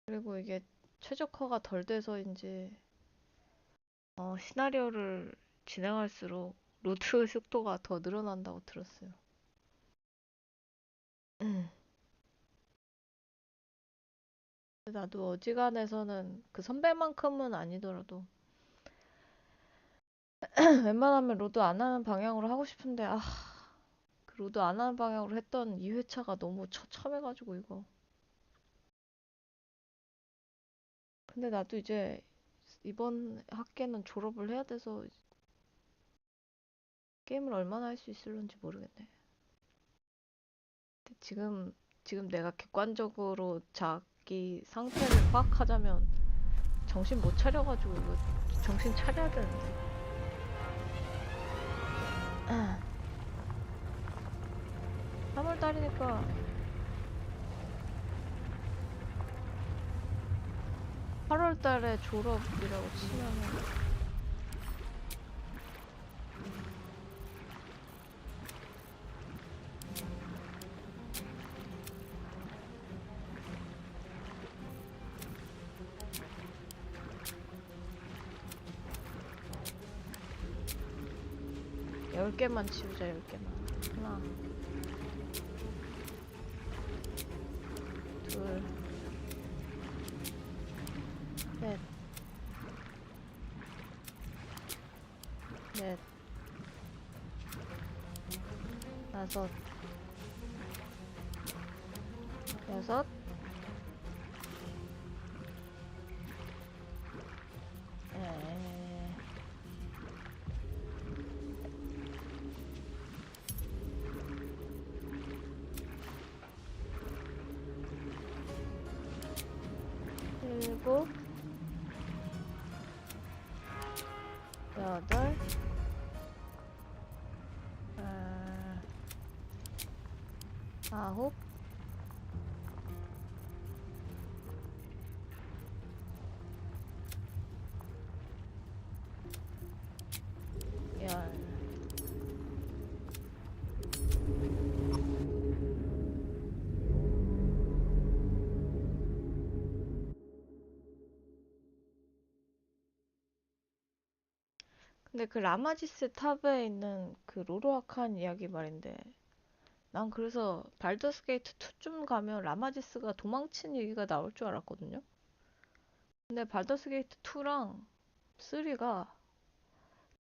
S1: 그리고 이게 최적화가 덜 돼서인지 시나리오를 진행할수록 로드 속도가 더 늘어난다고 들었어요. 나도 어지간해서는 그 선배만큼은 아니더라도 웬만하면 로드 안 하는 방향으로 하고 싶은데 그 로드 안 하는 방향으로 했던 2회차가 너무 처참해가지고 이거. 근데 나도 이제 이번 학기에는 졸업을 해야 돼서 게임을 얼마나 할 수 있을런지 모르겠네. 근데 지금 내가 객관적으로 자기 상태를 파악하자면 정신 못 차려가지고 이거 정신 차려야 되는데. 3월달이니까 8월달에 졸업이라고 치면은 10개만 치우자. 10개만. 하나, 둘, 셋, 넷, 다섯, 여섯, 일곱, 여덟, 아홉, 근데 그 라마지스 탑에 있는 그 로로아칸 이야기 말인데 난 그래서 발더스게이트 2쯤 가면 라마지스가 도망친 얘기가 나올 줄 알았거든요. 근데 발더스게이트 2랑 3가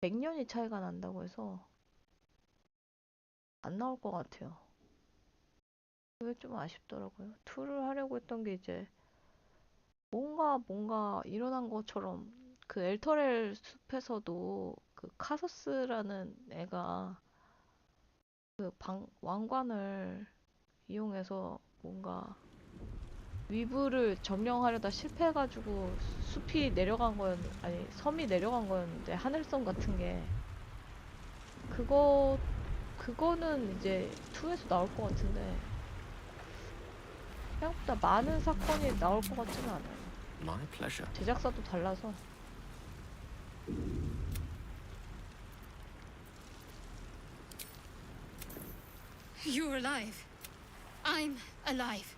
S1: 100년이 차이가 난다고 해서 안 나올 것 같아요. 그게 좀 아쉽더라고요. 2를 하려고 했던 게 이제 뭔가 일어난 것처럼 그 엘터렐 숲에서도 그 카서스라는 애가 그 왕관을 이용해서 뭔가 위브를 점령하려다 실패해가지고 숲이 내려간 아니 섬이 내려간 거였는데 하늘섬 같은 게 그거는 이제 2에서 나올 것 같은데 생각보다 많은 사건이 나올 것 같지는 않아요.
S2: My pleasure.
S1: 제작사도 달라서.
S4: You're alive. I'm alive.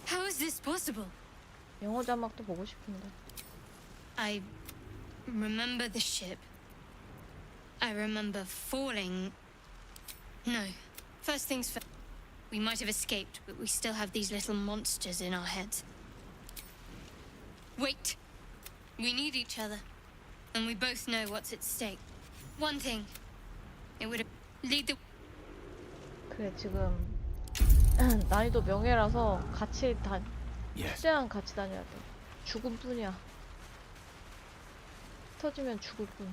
S4: How is this possible?
S1: 영어 자막도 보고 싶은데.
S4: I remember the ship. I remember falling. No. First things first. We might have escaped, but we still have these little monsters in our heads. Wait. We need each other. And we both know what's at stake. One thing. It would lead the...
S1: 그래 지금 난이도 명예라서 같이
S2: Yes.
S1: 최대한 같이 다녀야 돼. 죽음뿐이야. 터지면 죽을 뿐.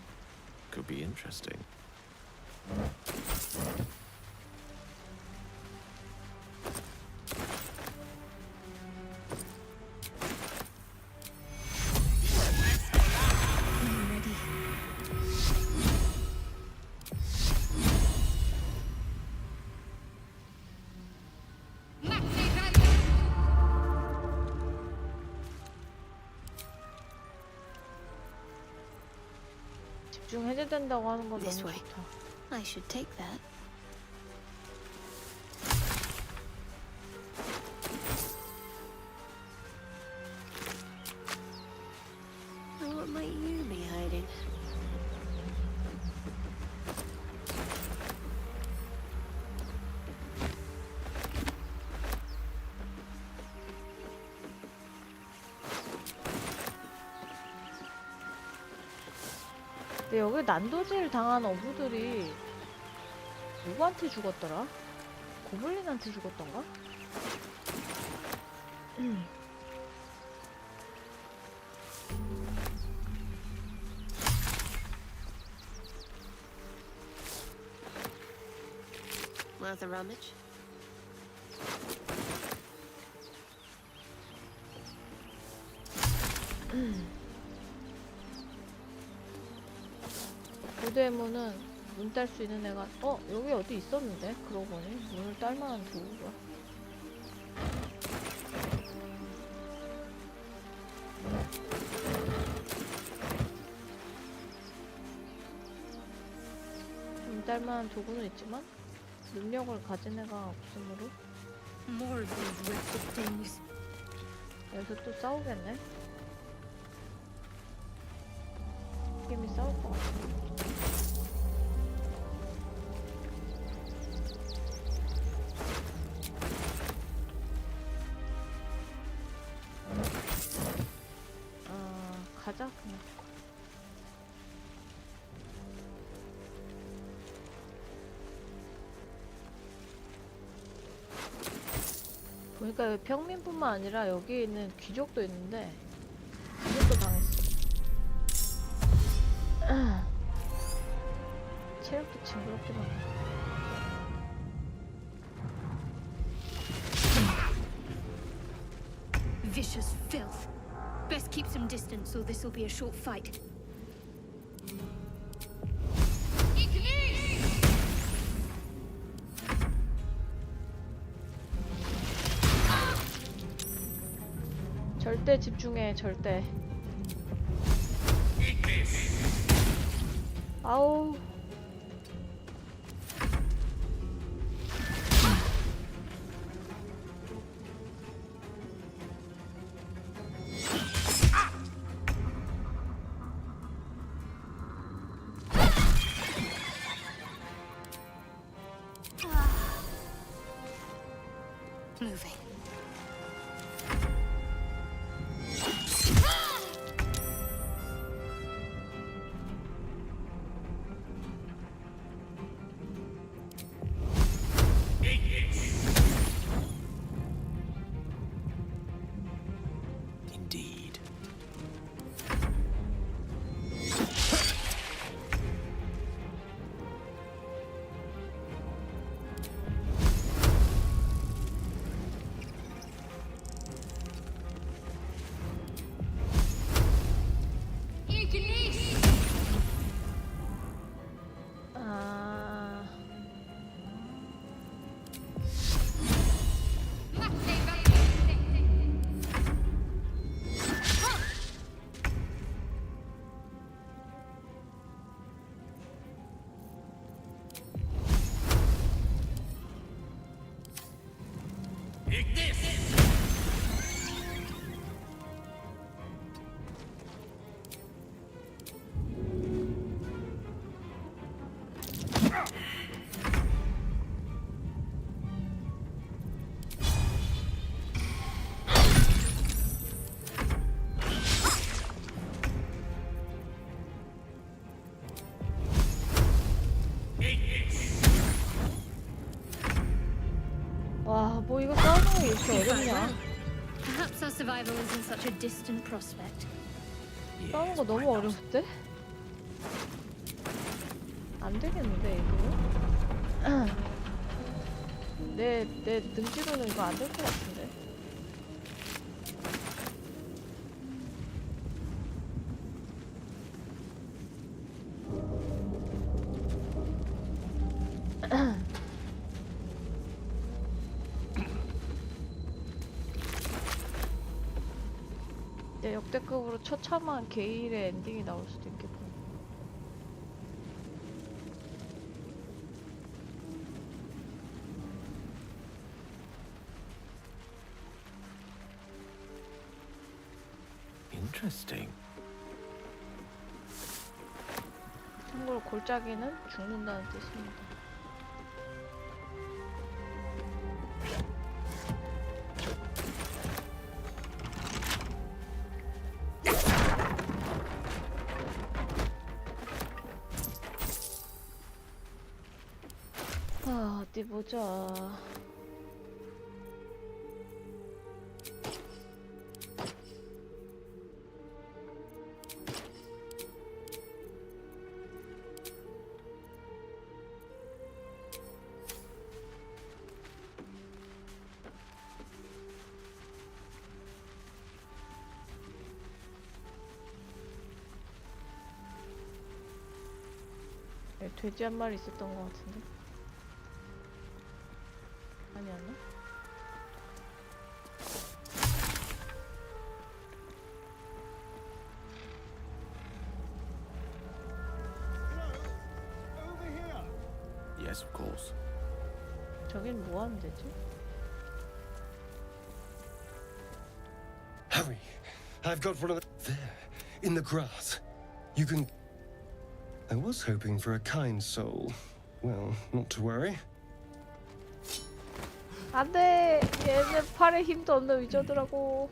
S2: Could be interesting.
S4: I'm ready.
S1: 집중 해제된다고 하는 건
S4: This
S1: 너무
S4: way.
S1: 좋다.
S4: I should take that. What might you be hiding?
S1: 근데 여기 난도질 당한 어부들이 누구한테 죽었더라? 고블린한테 죽었던가?
S4: Worth a rummage?
S1: 고대 문은 문 딸 수 있는 애가 여기 어디 있었는데? 그러고 보니 문을 딸 만한 도구가 문 딸 만한 도구는 있지만 능력을 가진 애가 없으므로
S4: More of these wretched things.
S1: 여기서 또 싸우겠네? 게임이 싸울 것 같아. 가자 그냥. 보니까 여기 평민뿐만 아니라 여기 있는 귀족도 있는데 귀족도 당했어. 체력도 징그럽게 많아.
S4: Vicious filth. Best keep some distance, or this'll be a short fight.
S1: 절대 집중해, 절대. 아우.
S4: moving.
S2: Indeed.
S1: 아, 와, 뭐 이거 싸우는 게 이렇게 어렵냐?
S4: Perhaps our survival isn't such a distant prospect.
S1: 싸우는 거 너무 어려운데? 안 되겠는데 이거? 내 능지로는 이거 안 될 것 같은데? 이제 역대급으로 처참한 게일의 엔딩이 나올 수도 있겠고.
S2: Interesting.
S1: 참고로 골짜기는 죽는다는 뜻입니다. 아, 어디 보자. 여기 돼지 한 마리 있었던 것 같은데? 아니었나?
S2: Yes, of course.
S1: 저긴 뭐 하면 되지?
S6: Hurry! I've got one of the... There, in the grass. You can... I was hoping for a kind soul. Well, not to worry.
S1: 안돼! 얘네 팔에 힘도 없는 위저더라고.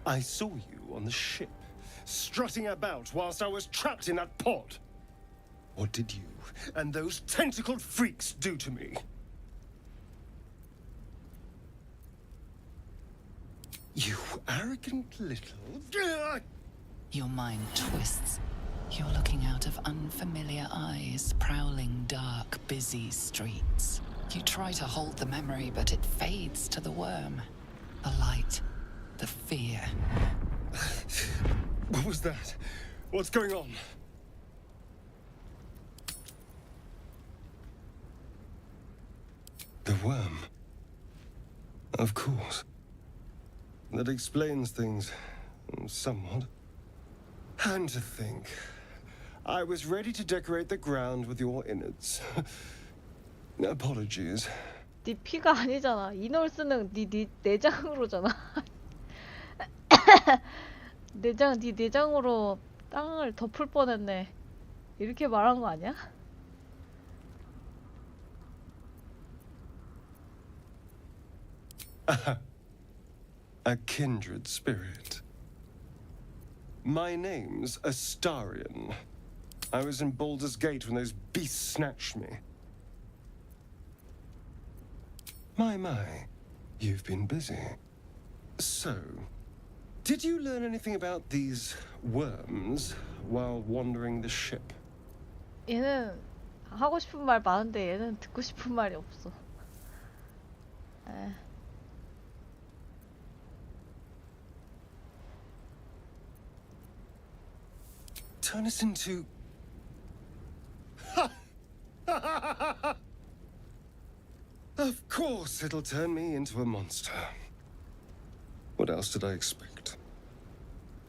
S6: I saw you on the ship, strutting about whilst I was trapped in that pod. What did you and those tentacled freaks do to me? You arrogant little...
S5: Your mind twists. You're looking out of unfamiliar eyes, prowling dark, busy streets. You try to hold the memory, but it fades to the worm. The light, the fear.
S6: What was that? What's going on? The worm. Of course. That explains things somewhat. And to think, I was ready to decorate the ground with your innards. Apologies.
S1: 네 피가 아니잖아. 이놀스는 네 내장으로잖아. 네 내장으로 땅을 덮을 뻔했네. 이렇게 말한 거 아니야?
S6: A kindred spirit. My name's Astarion. I was in Baldur's Gate when those beasts snatched me. My, you've been busy. So, did you learn anything about these worms while wandering the ship?
S1: 얘는 하고 싶은 말 많은데 얘는 듣고 싶은 말이 없어. 에.
S6: Turn us into... Of course it'll turn me into a monster. What else did I expect?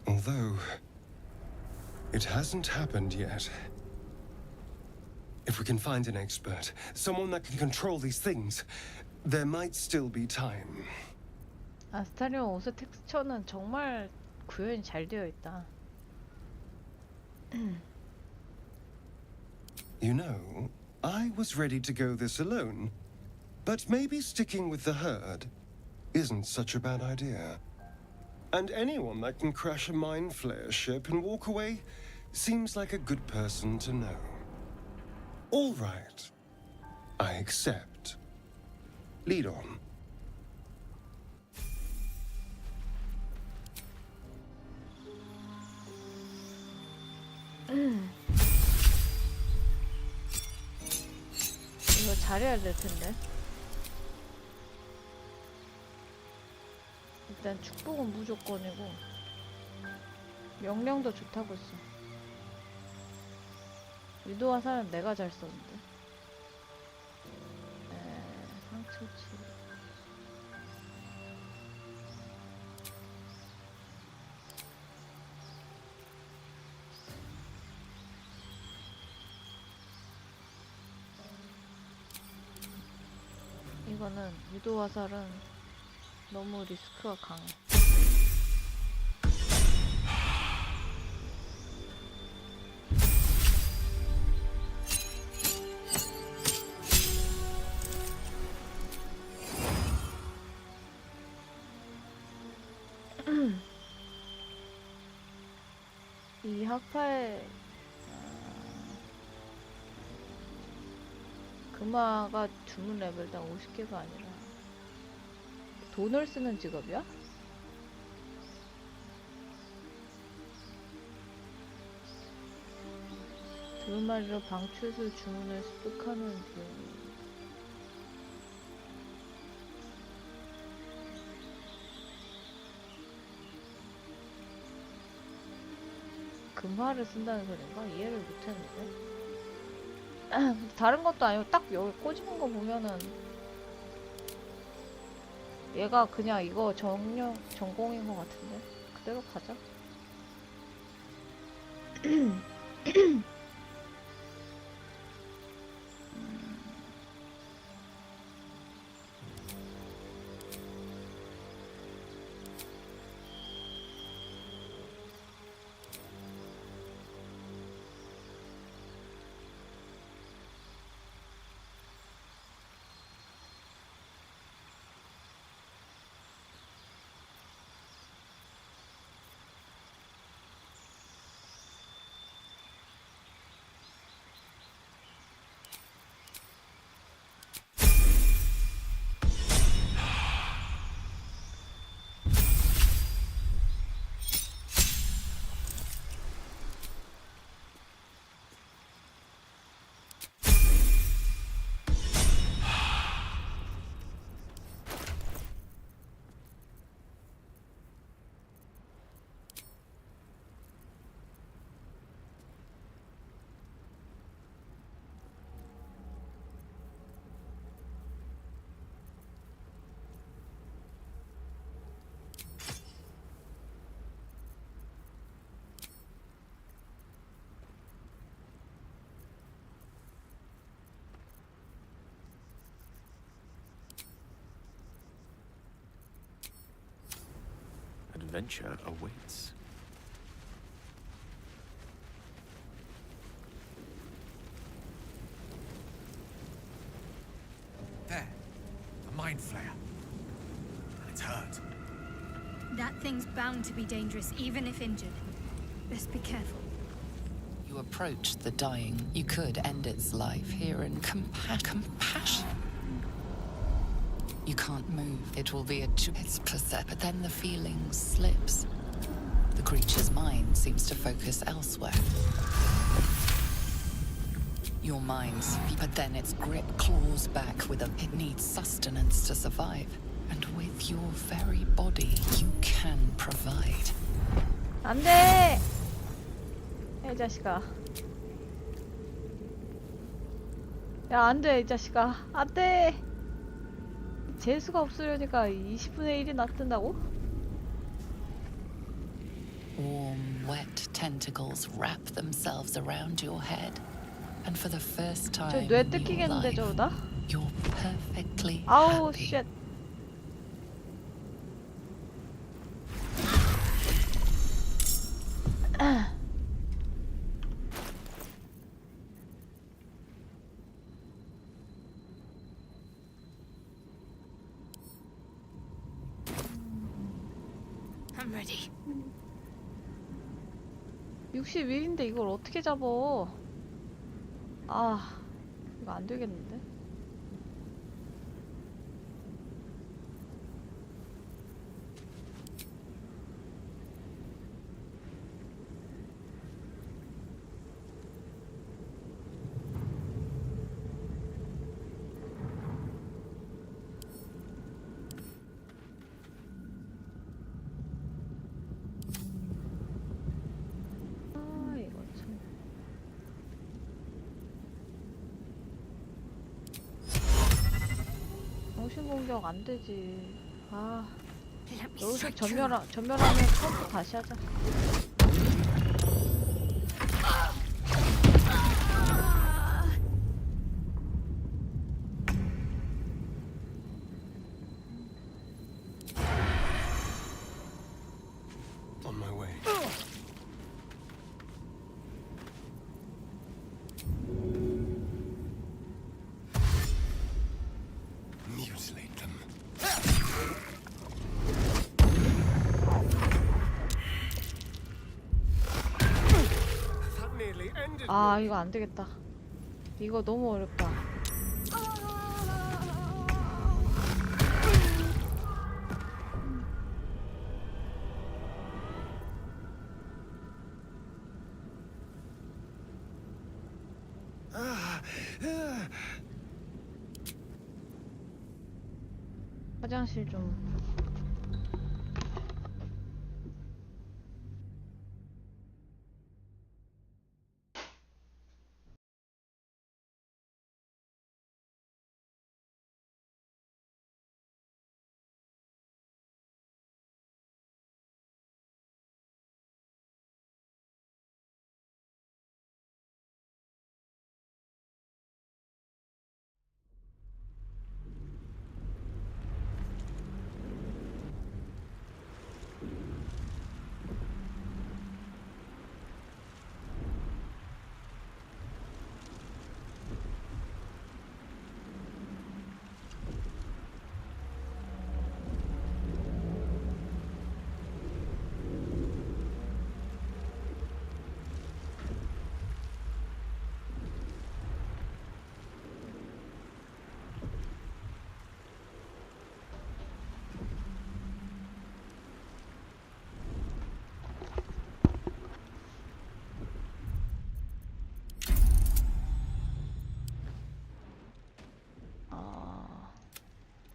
S6: Although, it hasn't happened yet. If we can find an expert, someone that can control these things, there might still be time.
S1: 아스타리온 옷의 텍스처는 정말 구현이 잘 되어 있다.
S6: You know, I was ready to go this alone, but maybe sticking with the herd isn't such a bad idea. And anyone that can crash a mind flayer ship and walk away seems like a good person to know. All right, I accept. Lead on.
S1: 이거 잘해야 될 텐데. 일단 축복은 무조건이고 명령도 좋다고 했어. 유도와 살은 내가 잘 썼는데. 상처 치료. 이거는 유도 화살은 너무 리스크가 강해. 이 학파의 금화가 주문 레벨당 50개가 아니라 돈을 쓰는 직업이야? 두 마리로 방출수 주문을 습득하는 중. 금화를 쓴다는 소린가? 이해를 못했는데. 다른 것도 아니고 딱 여기 꽂은 거 보면은 얘가 그냥 이거 전공인 것 같은데. 그대로 가자.
S2: adventure awaits. There, a mind flayer. And it's hurt.
S4: That thing's bound to be dangerous, even if injured. Best be careful.
S5: You approach the dying. You could end its life here in compassion. You can't move. It will be it's possessed, but then the feeling slips. The creature's mind seems to focus elsewhere. Your mind's, but then its grip claws back with it needs sustenance to survive. And with your very body, you can provide.
S1: 안 돼! 이 자식아. 야, 안 돼, 이 자식아. 안 돼! 재수가 없으려니까 20분의 1이 놔둔다고?
S5: Warm, wet tentacles wrap themselves around your head. And for the first
S1: 저
S5: time
S1: 뇌
S5: in your
S1: 뜯기겠는데,
S5: life,
S1: 저러다?
S5: you're perfectly
S1: 아우,
S5: happy.
S1: 쉣.
S4: I'm ready.
S1: 61인데 이걸 어떻게 잡어? 아, 이거 안 되겠는데? 아, 이거 참. 정신 공격 안 되지. 아,
S4: Let me
S1: 여기서
S4: strike true.
S1: 전멸하면 처음부터 다시 하자.
S6: On my way. Mutilate them. That nearly ended
S1: 아, 이거 안 되겠다. 이거 너무 어렵다. 화장실 좀.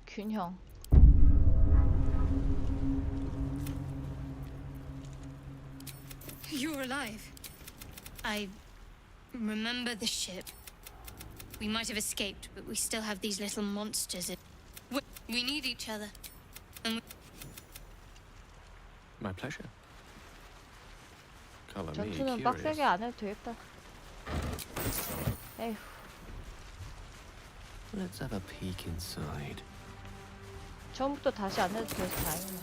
S1: 균형.
S4: You're alive.
S3: I remember the ship. We might have escaped, but we still have these little monsters. We need each other. And
S2: My pleasure. Color me
S1: 전투는 빡세게
S2: curious.
S1: 안 해도 되겠다. 에휴.
S2: Let's have a peek inside.
S1: 처음부터 다시 안 해도 돼서 다행이네.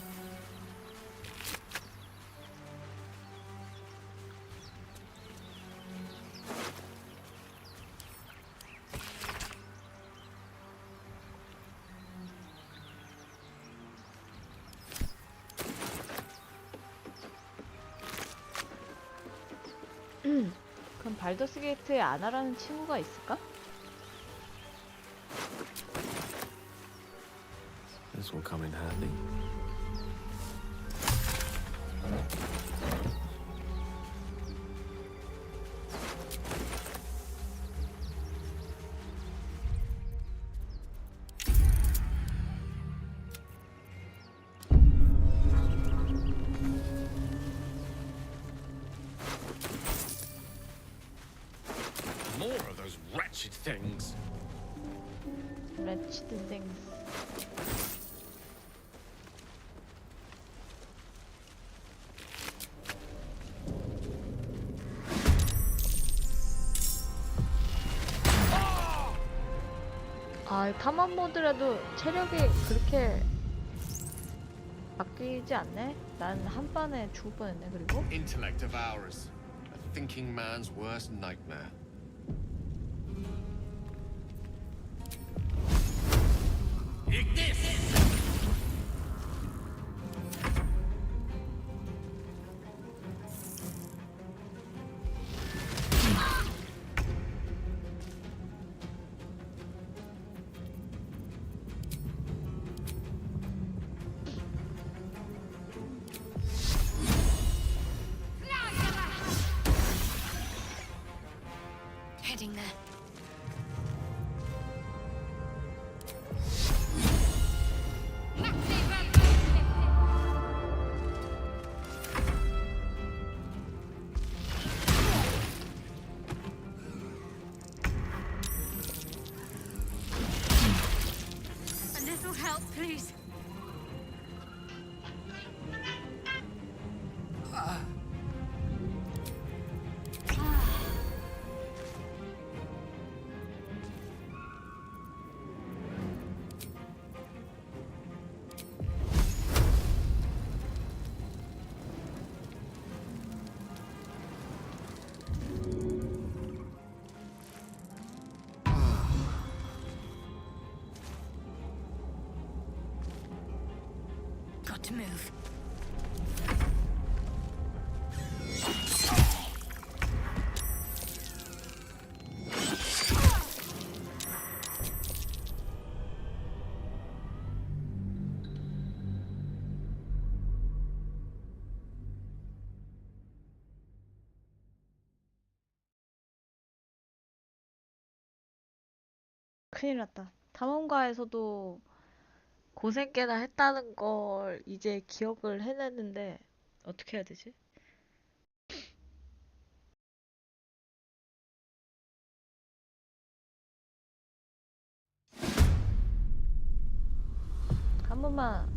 S1: 그럼 발더스 게이트에 아나라는 친구가 있을까?
S2: This will come in handy. More of those wretched things.
S1: Wretched things. 아, 탐험 모드라도 체력이 그렇게 아끼지 않네? 난 한 번에 죽을 뻔했네. 그리고
S2: Intellect of ours, a thinking man's worst nightmare.
S4: Heading there.
S3: A little help, please.
S4: Got to move.
S1: 큰일 났다. 탐험가에서도 고생 꽤나 했다는 걸 이제 기억을 해냈는데 어떻게 해야 되지? 한 번만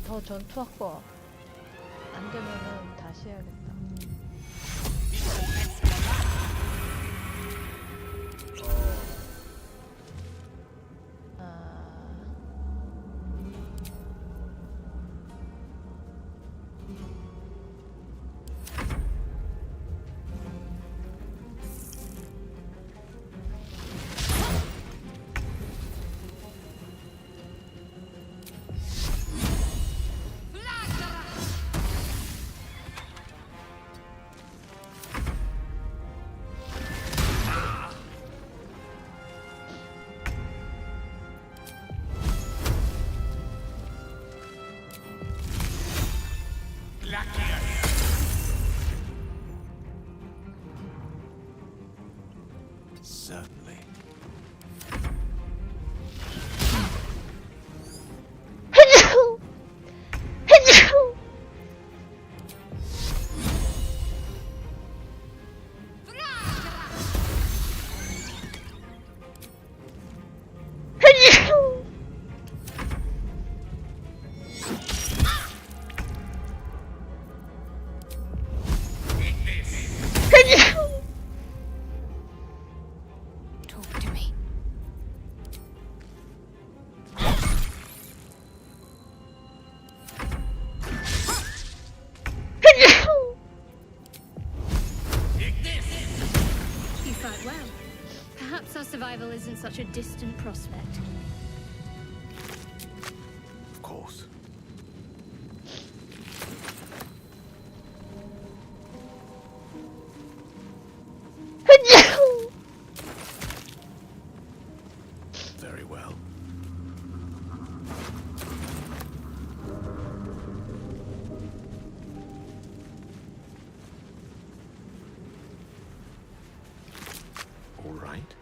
S1: 더 전투하고 안 되면은 다시 해야겠다.
S2: Certainly.
S4: Talk to me.
S3: You fight well. Perhaps our survival isn't such a distant prospect.
S2: Of course. right?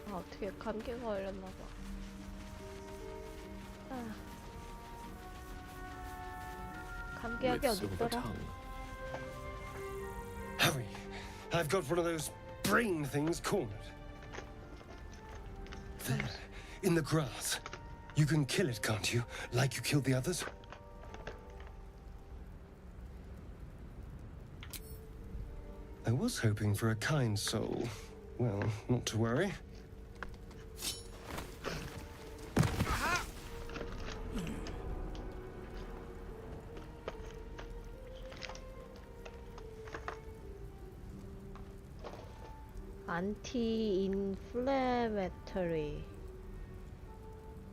S1: 아, 어떻게 감기가 걸렸나봐. 아. 감기약이
S2: With silver
S1: 어딨더라?
S2: tongue.
S6: Hurry. I've got one of those brain things cornered. There, in the grass. You can kill it, can't you? Like you killed the others? I was hoping for a kind soul. Well, not to worry.
S1: 안티-인플레메터리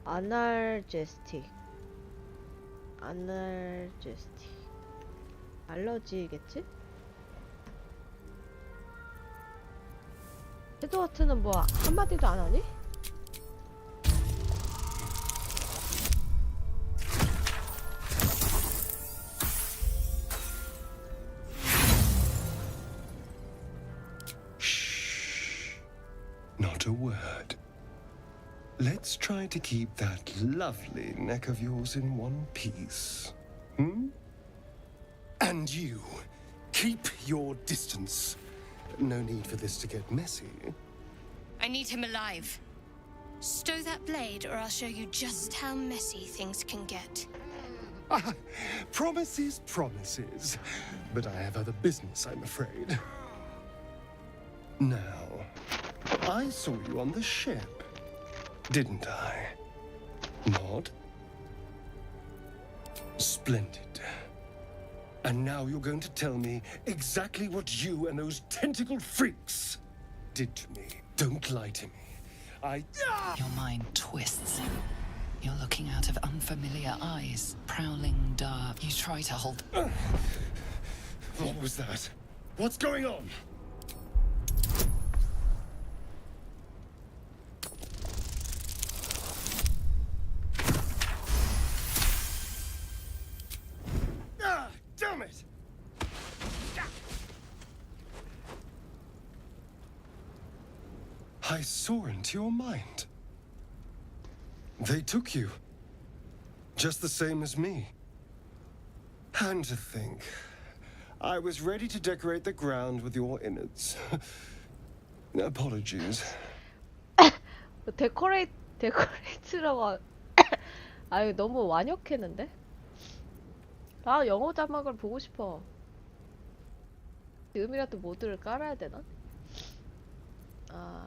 S1: 아날제스틱 알러지겠지? 헤드워트는 뭐 한마디도 안 하니?
S6: Not a word. Let's try to keep that lovely neck of yours in one piece. Hmm? And you, keep your distance. No need for this to get messy.
S4: I need him alive. Stow that blade, or I'll show you just how messy things can get.
S6: Promises, promises. But I have other business, I'm afraid. Now, I saw you on the ship, didn't I? Not? Splendid. And now you're going to tell me exactly what you and those tentacled freaks did to me. Don't lie to me.
S5: Your mind twists. You're looking out of unfamiliar eyes, prowling dark. You try to hold.
S6: What was that? What's going on? Damn it! I saw into your mind. They took you. Just the same as me. And to think, I was ready to decorate the ground with your innards. Apologies.
S1: 데코레이트라고 아유 너무 완역했는데? 나 영어 자막을 보고 싶어. 음이라도 모드를 깔아야 되나? 아.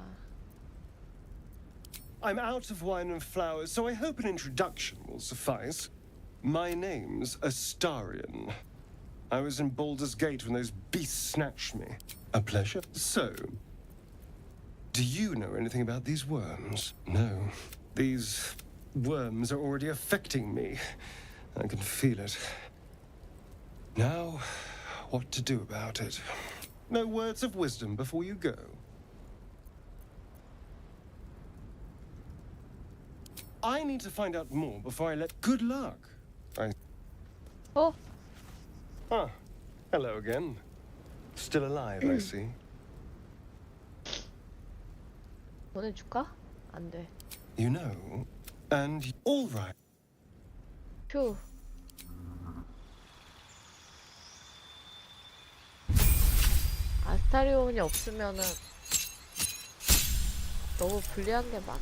S6: I'm out of wine and flowers, so I hope an introduction will suffice. My name's Astarion. I was in Baldur's Gate when those beasts snatched me. A pleasure. So, do you know anything about these worms? No. These worms are already affecting me. I can feel it. Now, what to do about it? No words of wisdom before you go. I need to find out more before I let... Good luck.
S1: 어?
S6: Ah, hello again. Still alive, I see.
S1: 보내줄까? 안 돼.
S6: You know, and... All right.
S1: 휴. 아스타리온이 없으면은 너무 불리한 게 많아.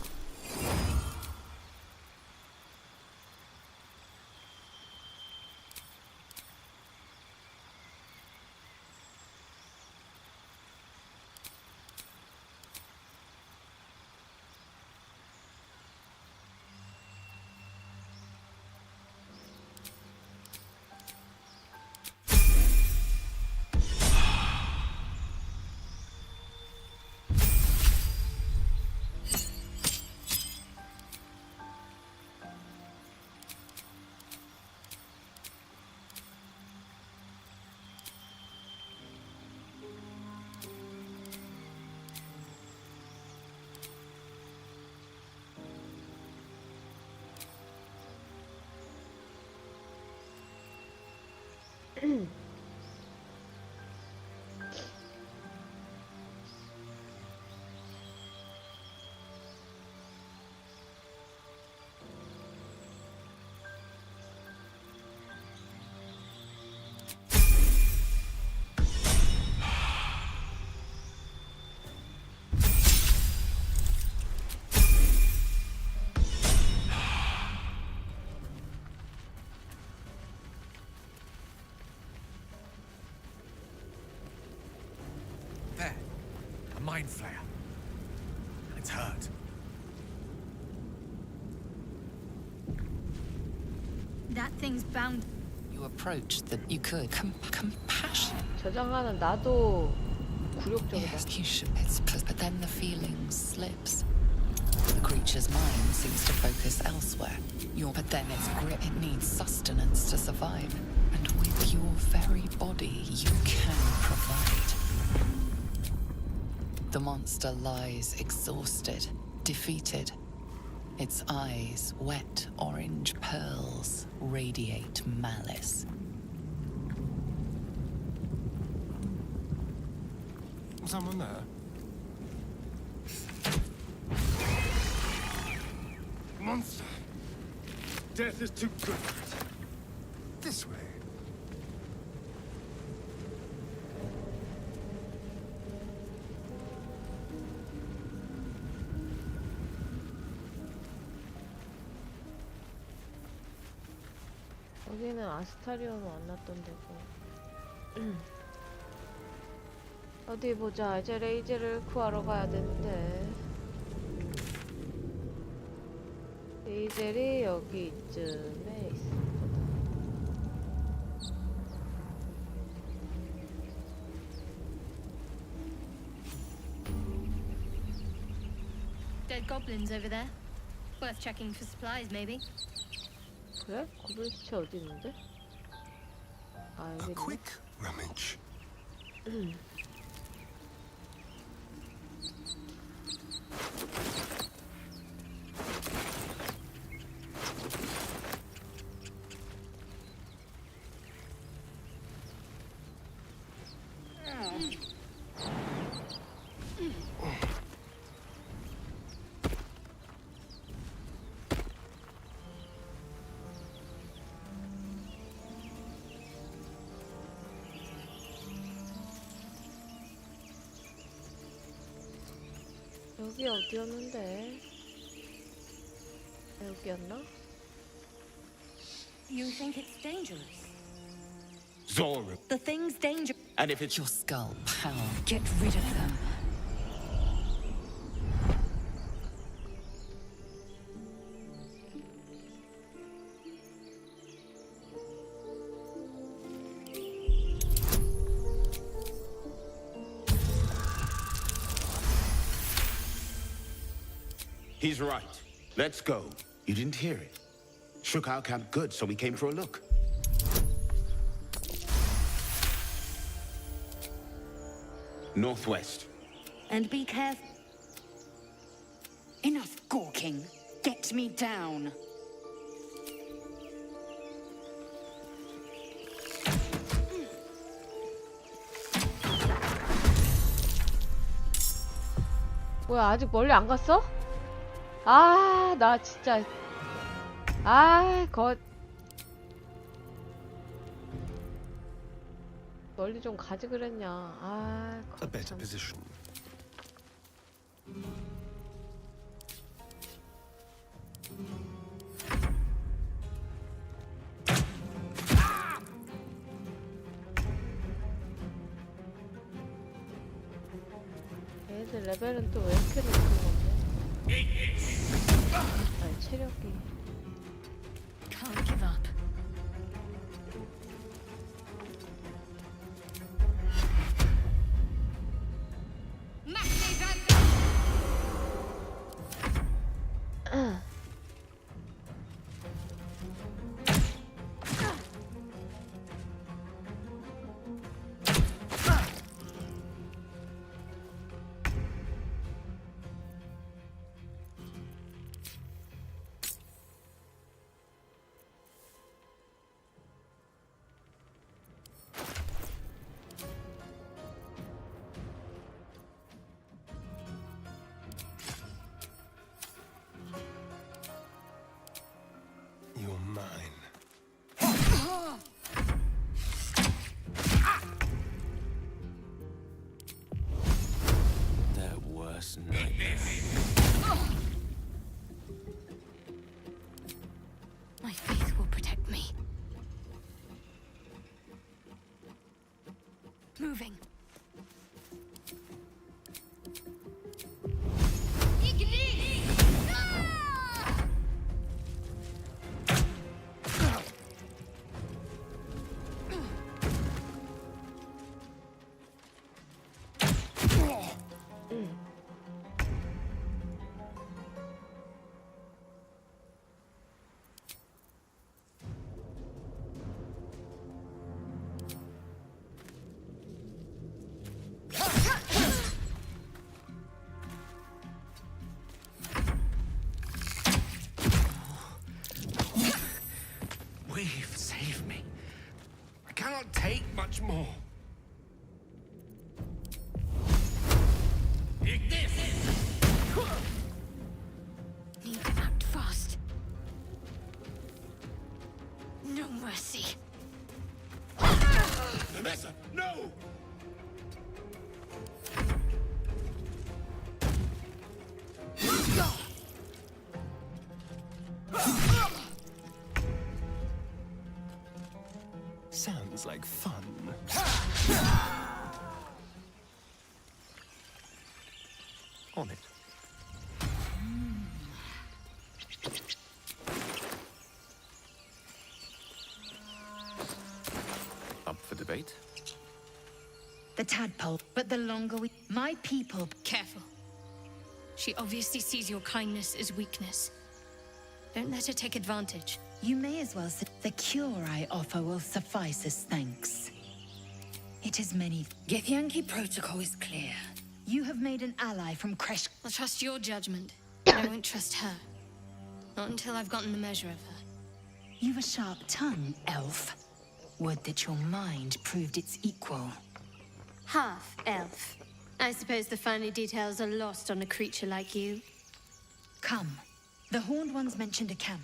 S2: There. A mind flayer. It's hurt.
S3: That thing's bound.
S5: You approached that you could. Compassion.
S1: 저장하는 나도 굴욕적이다.
S5: Yes, you should. But then the feeling slips. The creature's mind seems to focus elsewhere. But then its grip, it needs sustenance to survive. And with your very body, you can provide. The monster lies exhausted, defeated. Its eyes, wet orange pearls, radiate malice.
S6: Someone there? Monster! Death is too good for it. This way.
S1: 여기는 아스타리온 만났던 데고. 어디 보자. 이제 레이즈를 구하러 가야 되는데. 레이젤이 여기 이쯤에 있을 거다.
S4: Dead goblins over there. Worth checking for supplies, maybe.
S1: 그래? 고블린 시체 어디 있는데? 아 여기
S6: A
S1: 있네.
S6: quick rummage.
S1: 여기 어디였는데? 여기였나?
S3: You think it's dangerous?
S6: Zora.
S3: The thing's dangerous.
S6: And if it's
S5: Your skull power.
S3: Get rid of them.
S7: He's right. Let's go. You didn't hear it. Shook our camp good, so we came for a look. Northwest.
S3: And be careful. Enough gawking. Get me down.
S1: 뭐야 아직 멀리 안 갔어? 아, 나 진짜. 아, 멀리 좀 가지 그랬냐. 아,
S6: a better
S1: 참.
S6: position.
S1: 얘들 레벨은 또 왜 이렇게 높은 건데? 아니, 체력이.
S3: Can't give up. Moving.
S2: Weave, save me. I cannot take much more. Ignis!
S3: Need to act fast. No mercy.
S7: Vanessa, no!
S6: Sounds like fun.
S2: On it. Up for debate?
S3: The tadpole, but the longer we... My people...
S4: Careful. She obviously sees your kindness as weakness. Don't let her take advantage.
S3: You may as well say the cure I offer will suffice as thanks. It is many... Githyanki protocol is clear. You have made an ally from Kresh...
S4: I'll trust your judgment, but I won't trust her. Not until I've gotten the measure of her.
S3: You've a sharp tongue, elf. Would that your mind proved its equal.
S4: Half elf. I suppose the finer details are lost on a creature like you.
S3: Come. The Horned Ones mentioned a camp.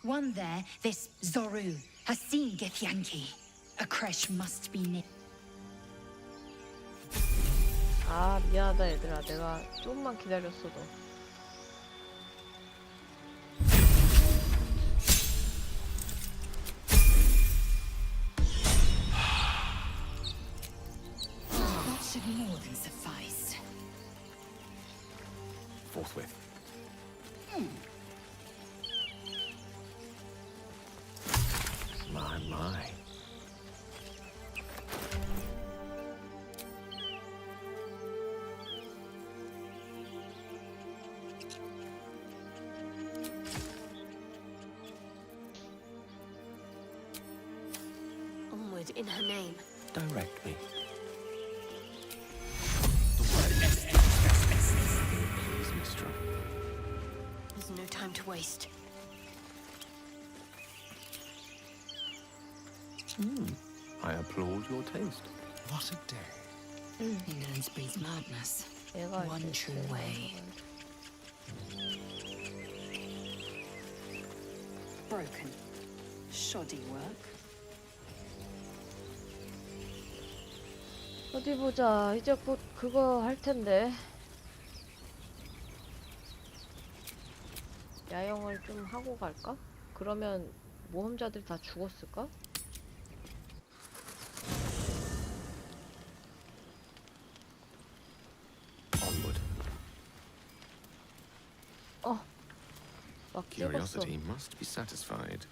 S3: One there, this Zoru, has seen Githyanki. A Kresh must be near.
S1: 아, 미안하다 얘들아. 내가 조금만 기다렸어도.
S3: That should more than suffice.
S2: Forthwith. My.
S4: Onward in her name.
S2: Direct me. Please, Mistra.
S4: There's no time to waste.
S2: I applaud your taste.
S6: What a day.
S3: England's breeds madness.
S1: 얘가
S3: One
S1: 이제
S3: true way. Broken. Shoddy work.
S1: 어디 보자. 이제 곧 그거 할 텐데. 야영을 좀 하고 갈까? 그러면 모험자들이 다 죽었을까?
S2: Onward.
S1: 막 찍었어.
S2: Curiosity must be satisfied.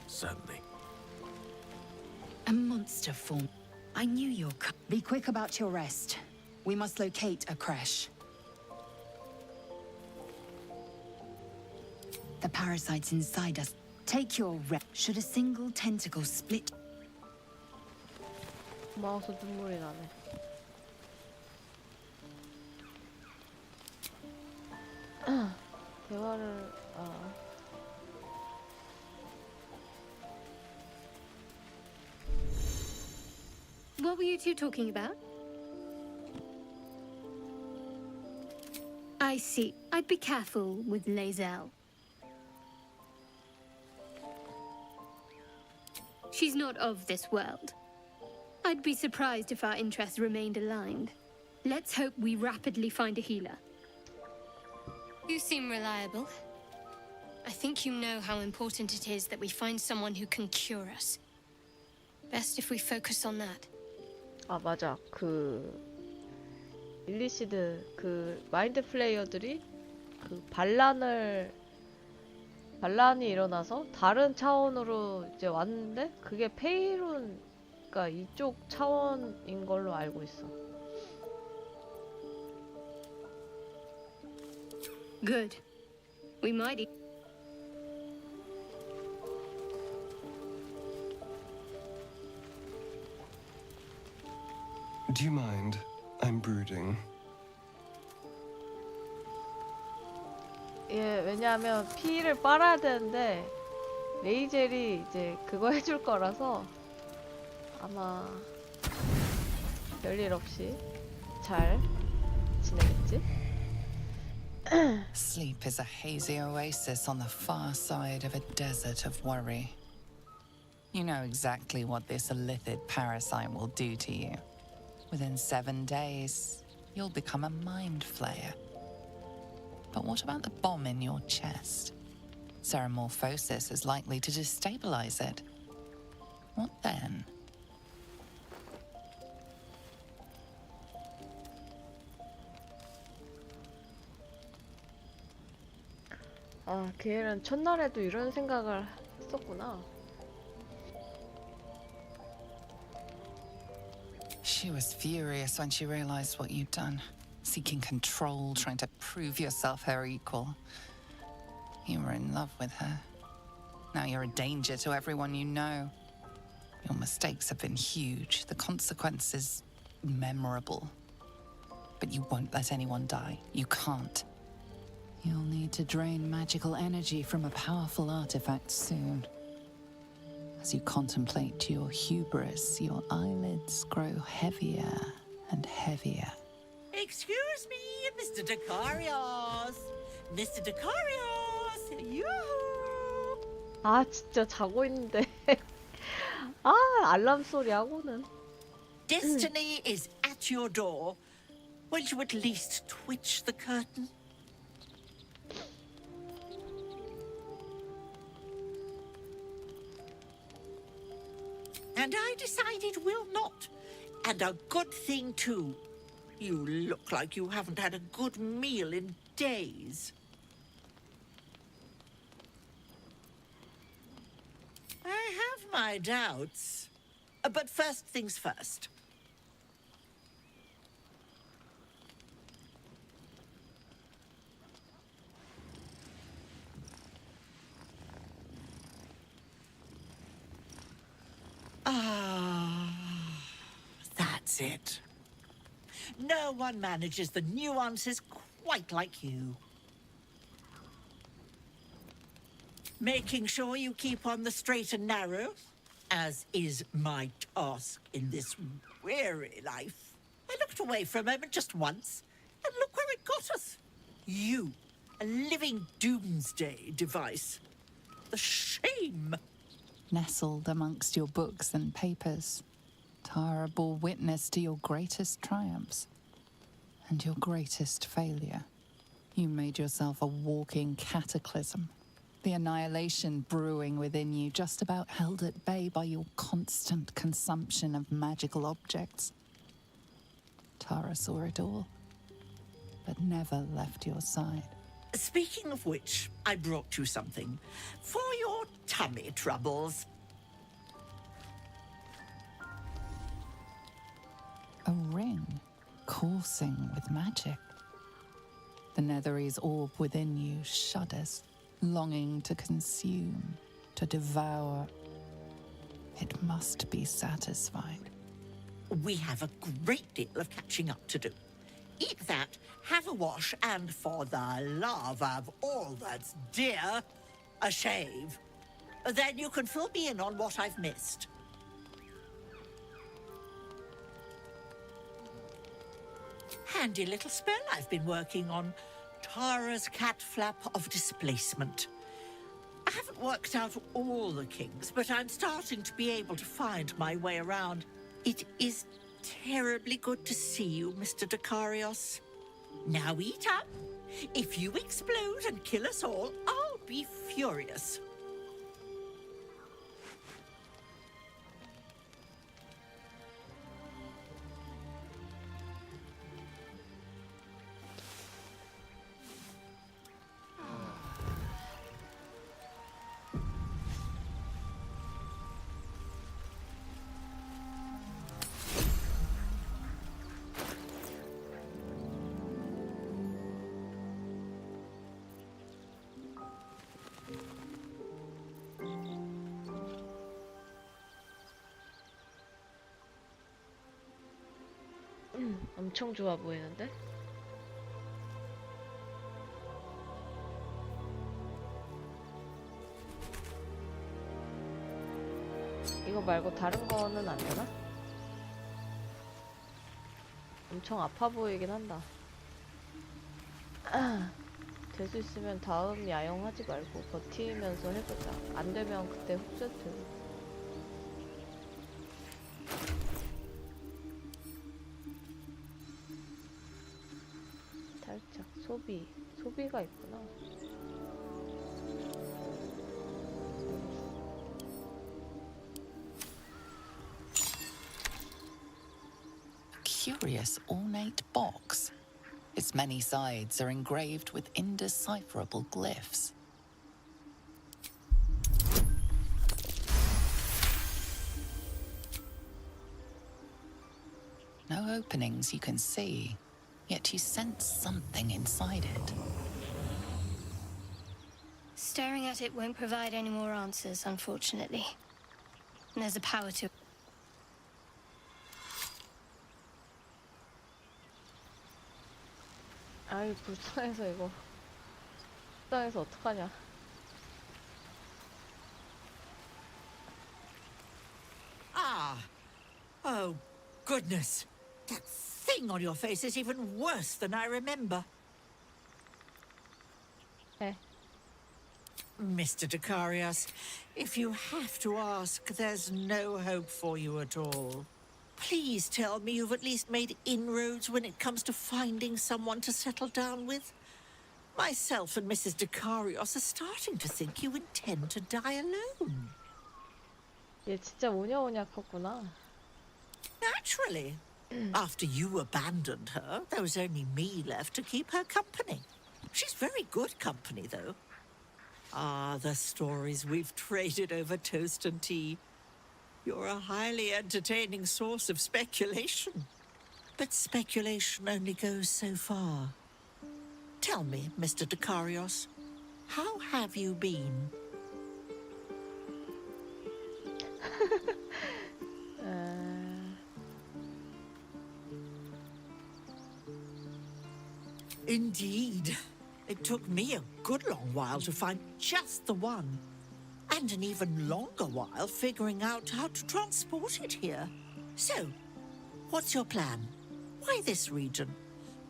S2: Certainly.
S3: A monster form. I knew you'll come. Be quick about your rest. We must locate a Kresh. The parasites inside us. Take your rep. Should a single tentacle split?
S1: 고마워서 눈물이 나네. 대화를
S4: What were you two talking about? I see. I'd be careful with Lae'zel. She's not of this world. I'd be surprised if our interests remained aligned. Let's hope we rapidly find a healer. You seem reliable. I think you know how important it is that we find someone who can cure us. Best if we focus on that.
S1: 아 맞아 일리시드 마인드 플레이어들이 반란이 일어나서 다른 차원으로 이제 왔는데 그게 페이룬 그러니까 이쪽 차원인 걸로 알고 있어.
S4: Good. We might.
S6: Do you mind? I'm brooding.
S1: 예, 왜냐하면 피를 빨아야 되는데 레이젤이 이제 그거 해줄 거라서 아마 별일 없이 잘 지내겠지?
S5: Sleep is a hazy oasis on the far side of a desert of worry. You know exactly what this illithid parasite will do to you. Within 7 days, you'll become a mind flayer. But what about the bomb in your chest? Ceramorphosis is likely to destabilize it. What then?
S1: 아, 걔는 첫날에도 이런 생각을 했었구나.
S5: She was furious when she realized what you'd done. Seeking control, trying to prove yourself her equal. You were in love with her. Now you're a danger to everyone you know. Your mistakes have been huge. The consequences, memorable. But you won't let anyone die. You can't. You'll need to drain magical energy from a powerful artifact soon. As you contemplate your hubris, your eyelids grow heavier and heavier.
S8: Excuse me, Mr. Decarios. Mr. Decarios, you.
S1: 아, 진짜 자고 있는데. 아, 알람 소리 하고는.
S8: Destiny is at your door. Won't you at least twitch the curtain? And I decided we'll not. And a good thing, too. You look like you haven't had a good meal in days. I have my doubts. But first things first. That's it. No one manages the nuances quite like you. Making sure you keep on the straight and narrow, as is my task in this weary life. I looked away for a moment just once, and look where it got us. You, a living doomsday device. The shame!
S5: Nestled amongst your books and papers, Tara bore witness to your greatest triumphs and your greatest failure. You made yourself a walking cataclysm, the annihilation brewing within you, just about held at bay by your constant consumption of magical objects. Tara saw it all, but never left your side.
S8: Speaking of which, I brought you something for your tummy troubles.
S5: A ring coursing with magic. The Nethery's orb within you shudders, longing to consume, to devour. It must be satisfied.
S8: We have a great deal of catching up to do. Eat that, have a wash, and for the love of all that's dear, a shave. Then you can fill me in on what I've missed. Handy little spell I've been working on. Tara's cat flap of displacement. I haven't worked out all the kinks, but I'm starting to be able to find my way around. It is terribly good to see you, Mr. Dekarios. Now eat up. If you explode and kill us all, I'll be furious.
S1: 엄청 좋아 보이는데? 이거 말고 다른 거는 안 되나? 엄청 아파 보이긴 한다. 될 수 있으면 다음 야영하지 말고 버티면서 해보자. 안 되면 그때 훅세트. 살짝 소비가 있구나.
S5: A curious ornate box. Its many sides are engraved with indecipherable glyphs. No openings you can see, yet you sense something inside it.
S4: Staring at it won't provide any more answers, unfortunately. And there's a power to it.
S1: 아이 불쌍해서 이거. 불쌍해서 어떡하냐.
S8: Ah! Oh, goodness. That thing on your face is even worse than I remember.
S1: 네.
S8: Mr. Dekarios, if you have to ask, there's no hope for you at all. Please tell me you've at least made inroads when it comes to finding someone to settle down with. Myself and Mrs. Dekarios are starting to think you intend to die alone.
S1: 얘 진짜 오냐오냐 컸구나.
S8: Naturally. After you abandoned her, there was only me left to keep her company. She's very good company, though. Ah, the stories we've traded over toast and tea. You're a highly entertaining source of speculation. But speculation only goes so far. Tell me, Mr. Dekarios, how have you been? Indeed. It took me a good long while to find just the one. And an even longer while figuring out how to transport it here. So, what's your plan? Why this region?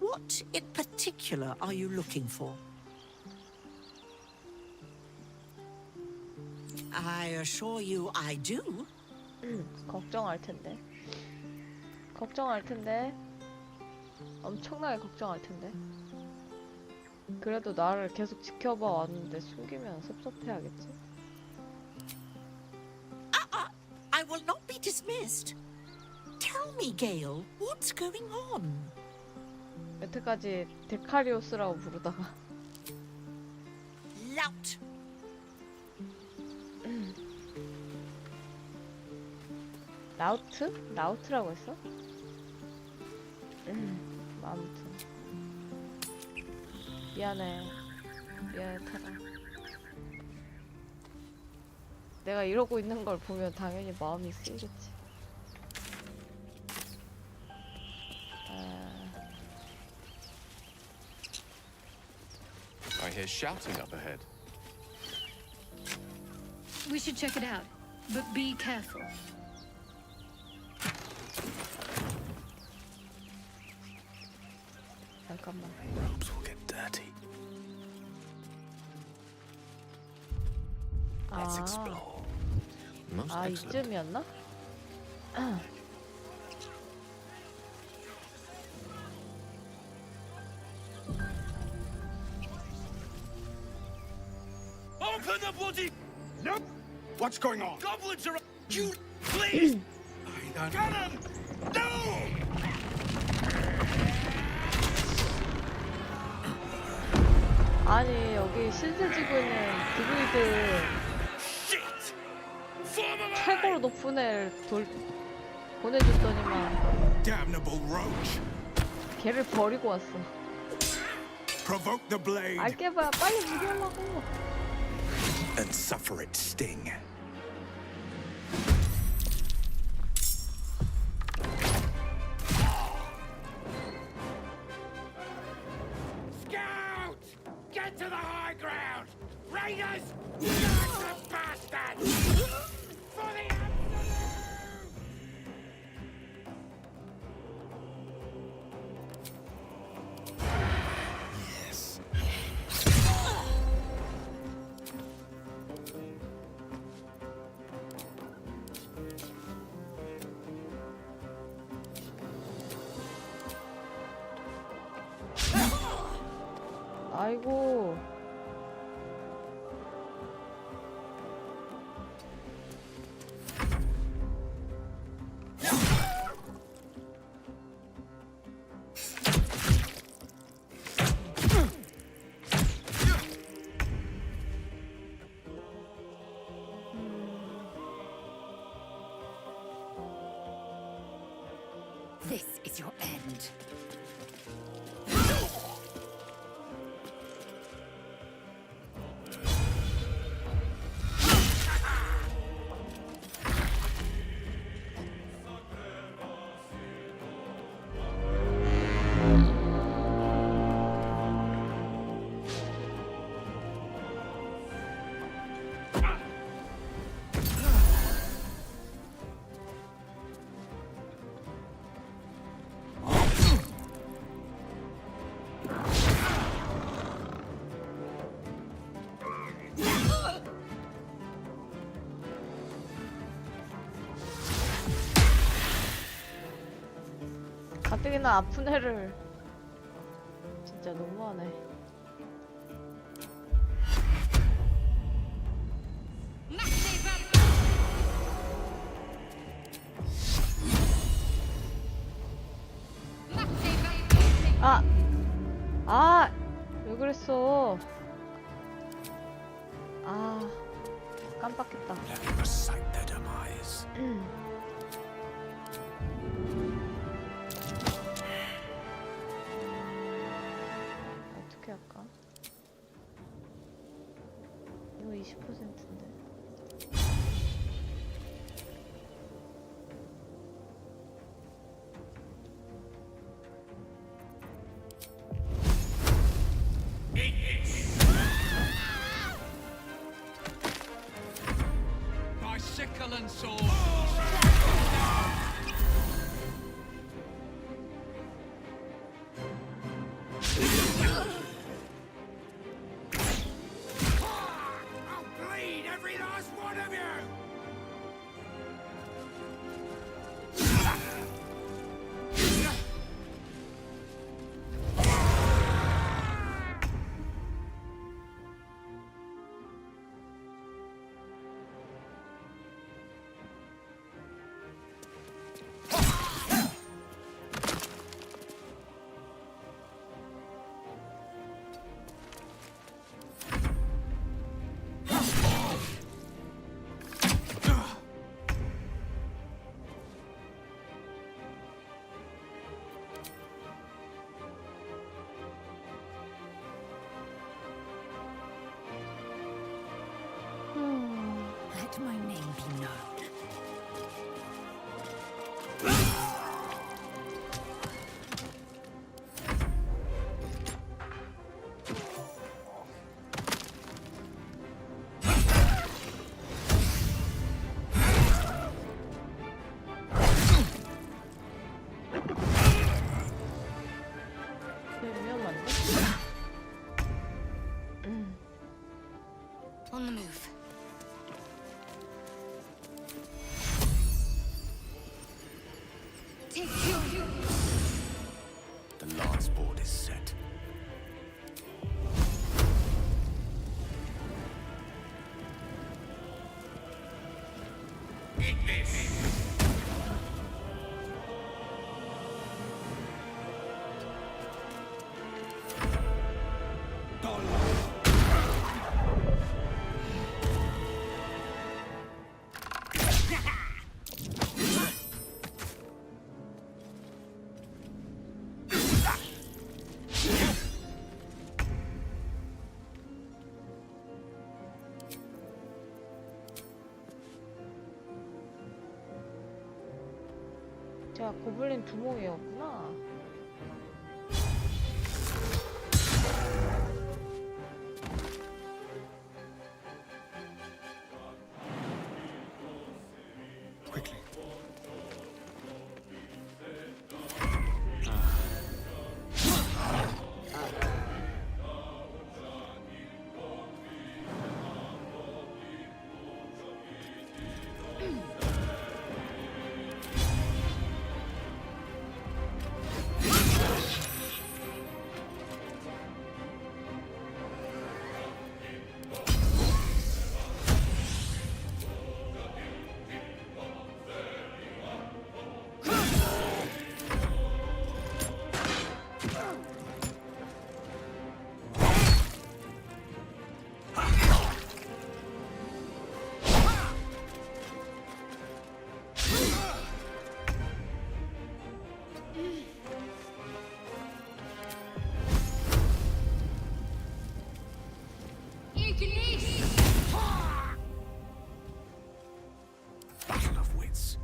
S8: What in particular are you looking for? I assure you I do.
S1: 걱정할 텐데. 걱정할 텐데. 엄청나게 걱정할 텐데. 그래도 나를 계속 지켜봐 왔는데 숨기면 섭섭해하겠지?
S8: I will not be dismissed. Tell me, Gale, what's going on?
S1: 여태까지 데카리오스라고 부르다가
S8: Lout.
S1: 라우트? 라우트라고 했어? 아무튼 미안해 타라. 내가 이러고 있는 걸 보면 당연히 마음이 쓰이겠지.
S2: I hear shouting up ahead.
S4: We should check it out, but be careful.
S1: 잠깐만.
S7: Robes will get dirty. Let's explore.
S2: Most
S1: 아,
S2: excellent.
S1: 이쯤이었나?
S7: Open the bloody... Nope. What's going on? Goblins are... You... Please! I don't... Get him! No!
S1: 아니, 여기 신세 지고 있는 드루이드
S7: Shit! Form of
S1: 최고로 높은 애를 보내줬더니만
S7: damnable roach.
S1: 걔를 버리고 왔어.
S7: Provoke the blade
S1: 알게봐야 빨리 무리하려고.
S7: and suffer its sting. Scout! Get to the high ground! Raiders! Not the bastards! For the absolute! Yes.
S1: 아이고.
S3: This is your end.
S1: 가뜩이나 아픈 애를 진짜 너무하네. 왜 그랬어? 깜빡했다.
S7: Let me recite their demise.
S1: 어떻게 할까? 이거 20%인데.
S7: By sickle and sword. I'll bleed every last one of you.
S3: Let my name be known.
S1: 위험한데?
S4: On the move. Take you.
S7: The last board is set. Eat this!
S1: 제가 고블린 두목이었구나.
S6: Quickly.
S7: Battle of wits.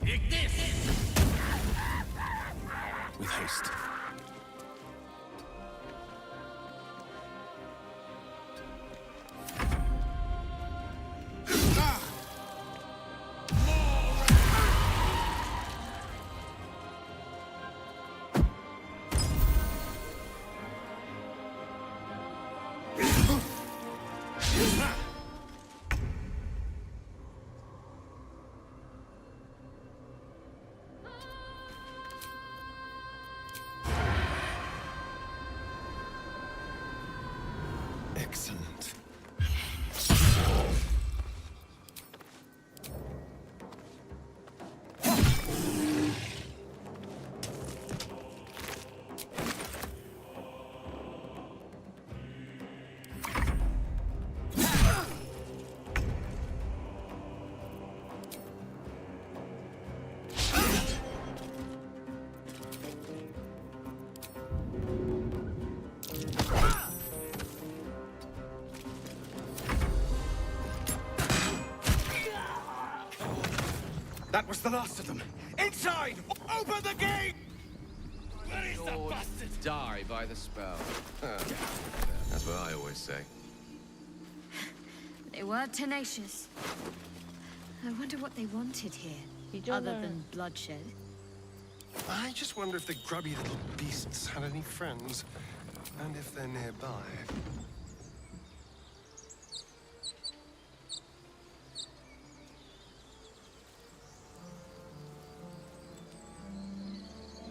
S7: Eat this! With haste.
S6: Excellent.
S7: That was the last of them. Inside! Open the gate! Where is the
S2: Or
S7: bastard?
S2: die by the spell. That's what I always say.
S3: They were tenacious. I wonder what they wanted here, other
S1: 이전을
S3: than bloodshed.
S6: I just wonder if the grubby little beasts had any friends, and if they're nearby.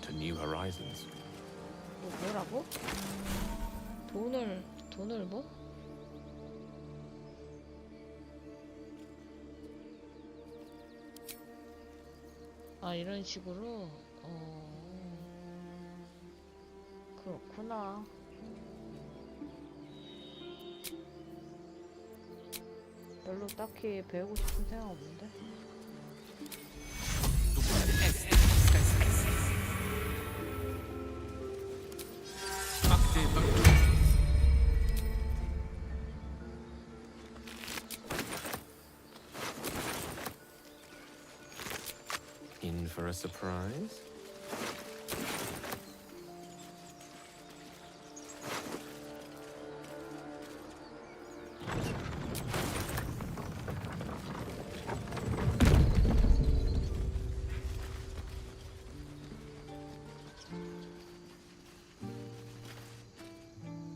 S2: To new horizons.
S1: 뭐라고? 돈을 뭐? 아, 이런 식으로? 그렇구나. 별로 딱히 배우고 싶은 생각 없는데?
S2: Active. for a surprise?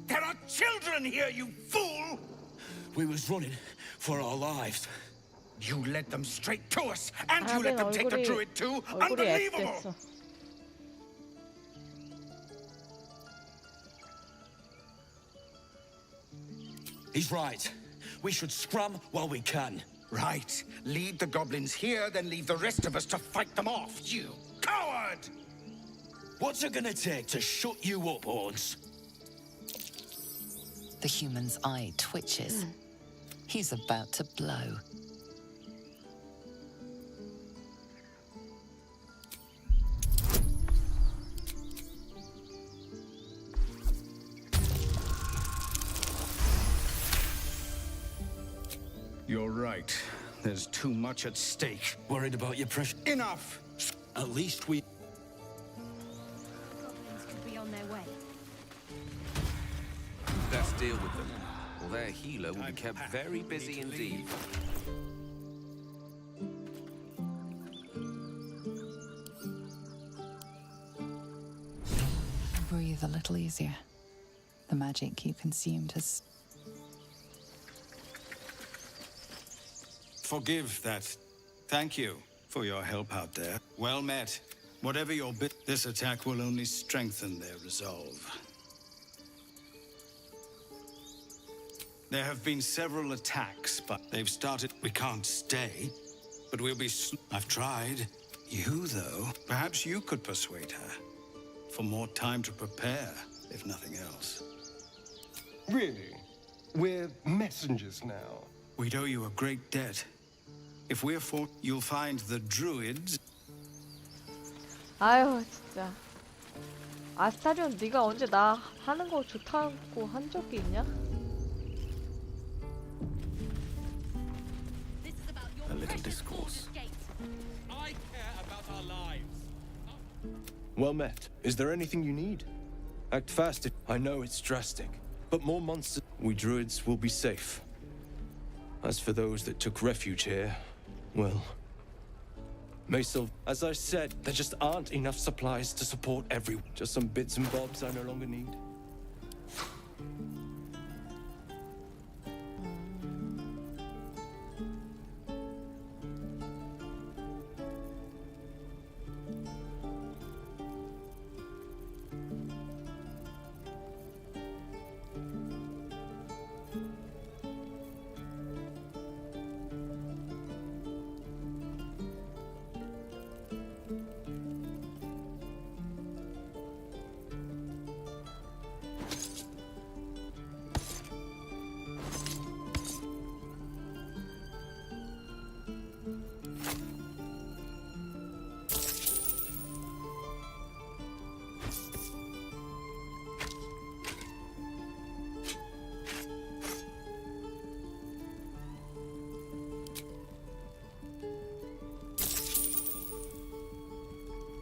S7: There are children here, you fool!
S9: We was running for our lives.
S7: You led them straight to us, and you
S1: 아벤
S7: let them take the
S1: 얼굴이
S7: druid too?
S1: 얼굴이
S7: Unbelievable!
S1: F됐어.
S9: He's right. We should scrum while we can.
S7: Right. Lead the goblins here, then leave the rest of us to fight them off, you coward!
S9: What's it gonna take to shut you up, Horns?
S5: The human's eye twitches. He's about to blow.
S7: You're right. There's too much at stake.
S9: Worried about your pressure?
S7: Enough!
S9: At least we...
S4: Goblins could be on their way.
S2: Let's deal with them, or their healer will be kept very busy indeed.
S5: Breathe a little easier. The magic you consumed has...
S10: Forgive that. Thank you for your help out there. Well met. Whatever your bit, this attack will only strengthen their resolve. There have been several attacks, but they've started. We can't stay, but we'll be. I've tried. You, though, perhaps you could persuade her for more time to prepare, if nothing else.
S6: Really? We're messengers now.
S10: We'd owe you a great debt. If we're for, you'll find the druids.
S1: 아유 진짜. 아스타리온 네가 언제 나 하는 거 좋다고 한 적이 있냐?
S4: This is about your
S2: A little
S4: precious
S2: discourse.
S4: Baldur's Gate.
S9: I care about our lives.
S11: Well met. Is there anything you need? Act fast. I know it's drastic, but more monsters. We druids will be safe. As for those that took refuge here, well, as I said, there just aren't enough supplies to support everyone. Just some bits and bobs I no longer need.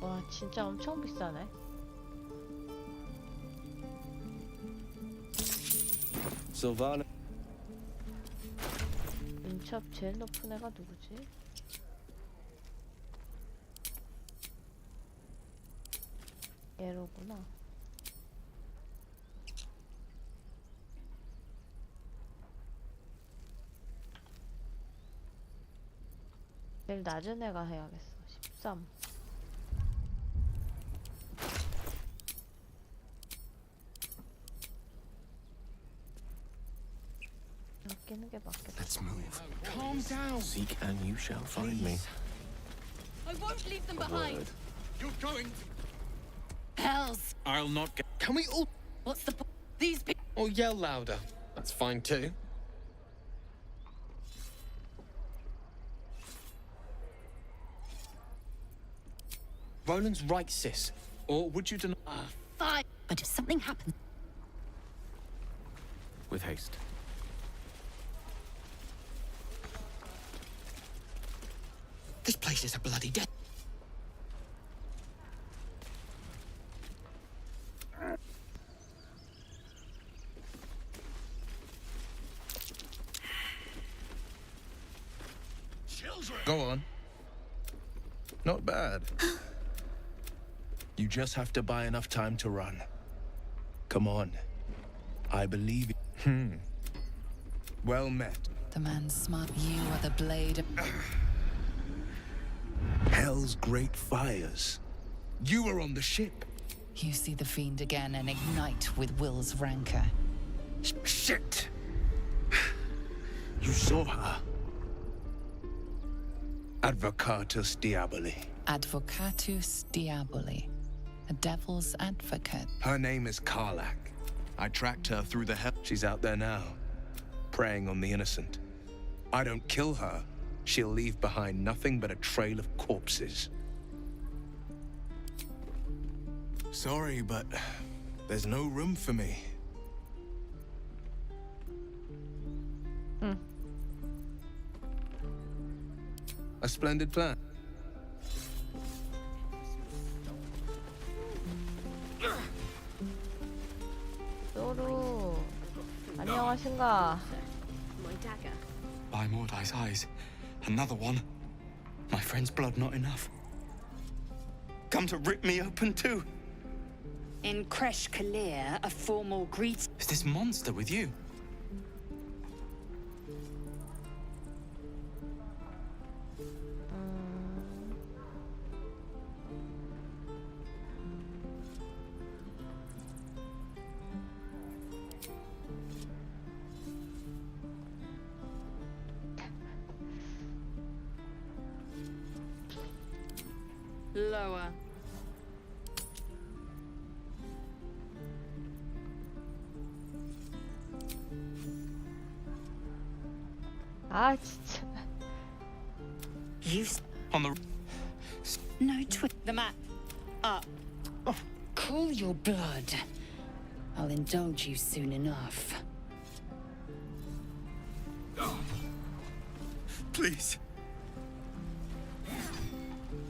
S1: 와 진짜 엄청 비싸네.
S11: Sylvana.
S1: 인첩 제일 높은 애가 누구지? 얘로구나. 제일 낮은 애가 해야겠어. 13. 끼는 게 맞겠다.
S2: Let's move.
S7: Calm down!
S2: Seek and you shall find me.
S4: I won't leave them
S2: A
S4: behind.
S2: word.
S7: You're going to...
S3: Hells!
S7: I'll not get...
S12: Can we all...
S3: What's the point? These people.
S12: or yell louder? That's fine too. Roland's right, sis. Or would you deny...
S3: Fine. But if something happens.
S2: With haste.
S12: This place is a bloody death.
S11: Go on. Not bad. You just have to buy enough time to run. Come on. I believe you. Well met.
S5: The man smiled. You are the blade.
S11: Hell's great fires. You were on the ship.
S5: You see the fiend again and ignite with Will's rancor.
S11: Shit! You saw her. Advocatus Diaboli.
S5: Advocatus Diaboli. A devil's advocate.
S11: Her name is Karlak. I tracked her through the hell. She's out there now, preying on the innocent. I don't kill her, she'll leave behind nothing but a trail of corpses. Sorry, but there's no room for me. A splendid plan.
S1: 소루, 안녕하신가?
S13: My dagger.
S12: By Mordai's eyes. Another one. My friend's blood not enough. Come to rip me open too.
S3: In Kresh Kalir, a formal greet.
S12: Is this monster with you?
S3: Lower.
S1: 아 진짜.
S3: You
S12: On the...
S3: no twist. The map. Up. Cool your blood. I'll indulge you soon enough.
S12: Please.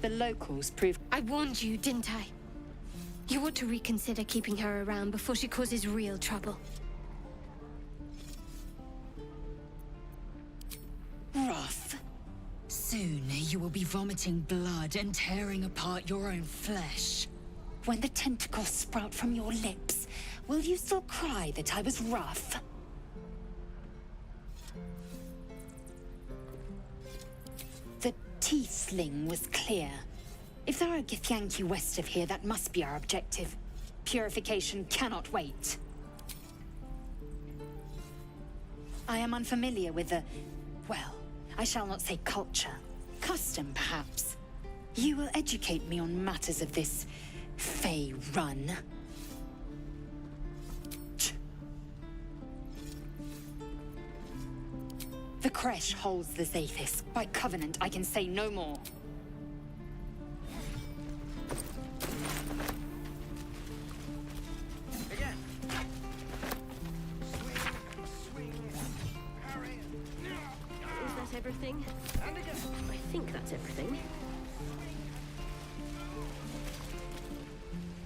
S3: The locals prove.
S4: I warned you, didn't I? You ought to reconsider keeping her around before she causes real trouble.
S3: Rough. Soon you will be vomiting blood and tearing apart your own flesh. When the tentacles sprout from your lips, will you still cry that I was rough? The Tiefling was clear. If there are Githyanki west of here, that must be our objective. Purification cannot wait. I am unfamiliar with the... well, I shall not say culture. Custom, perhaps. You will educate me on matters of this Fey run. The Kresh holds the Zathis. By covenant, I can say no more.
S13: Is that everything? I think that's everything.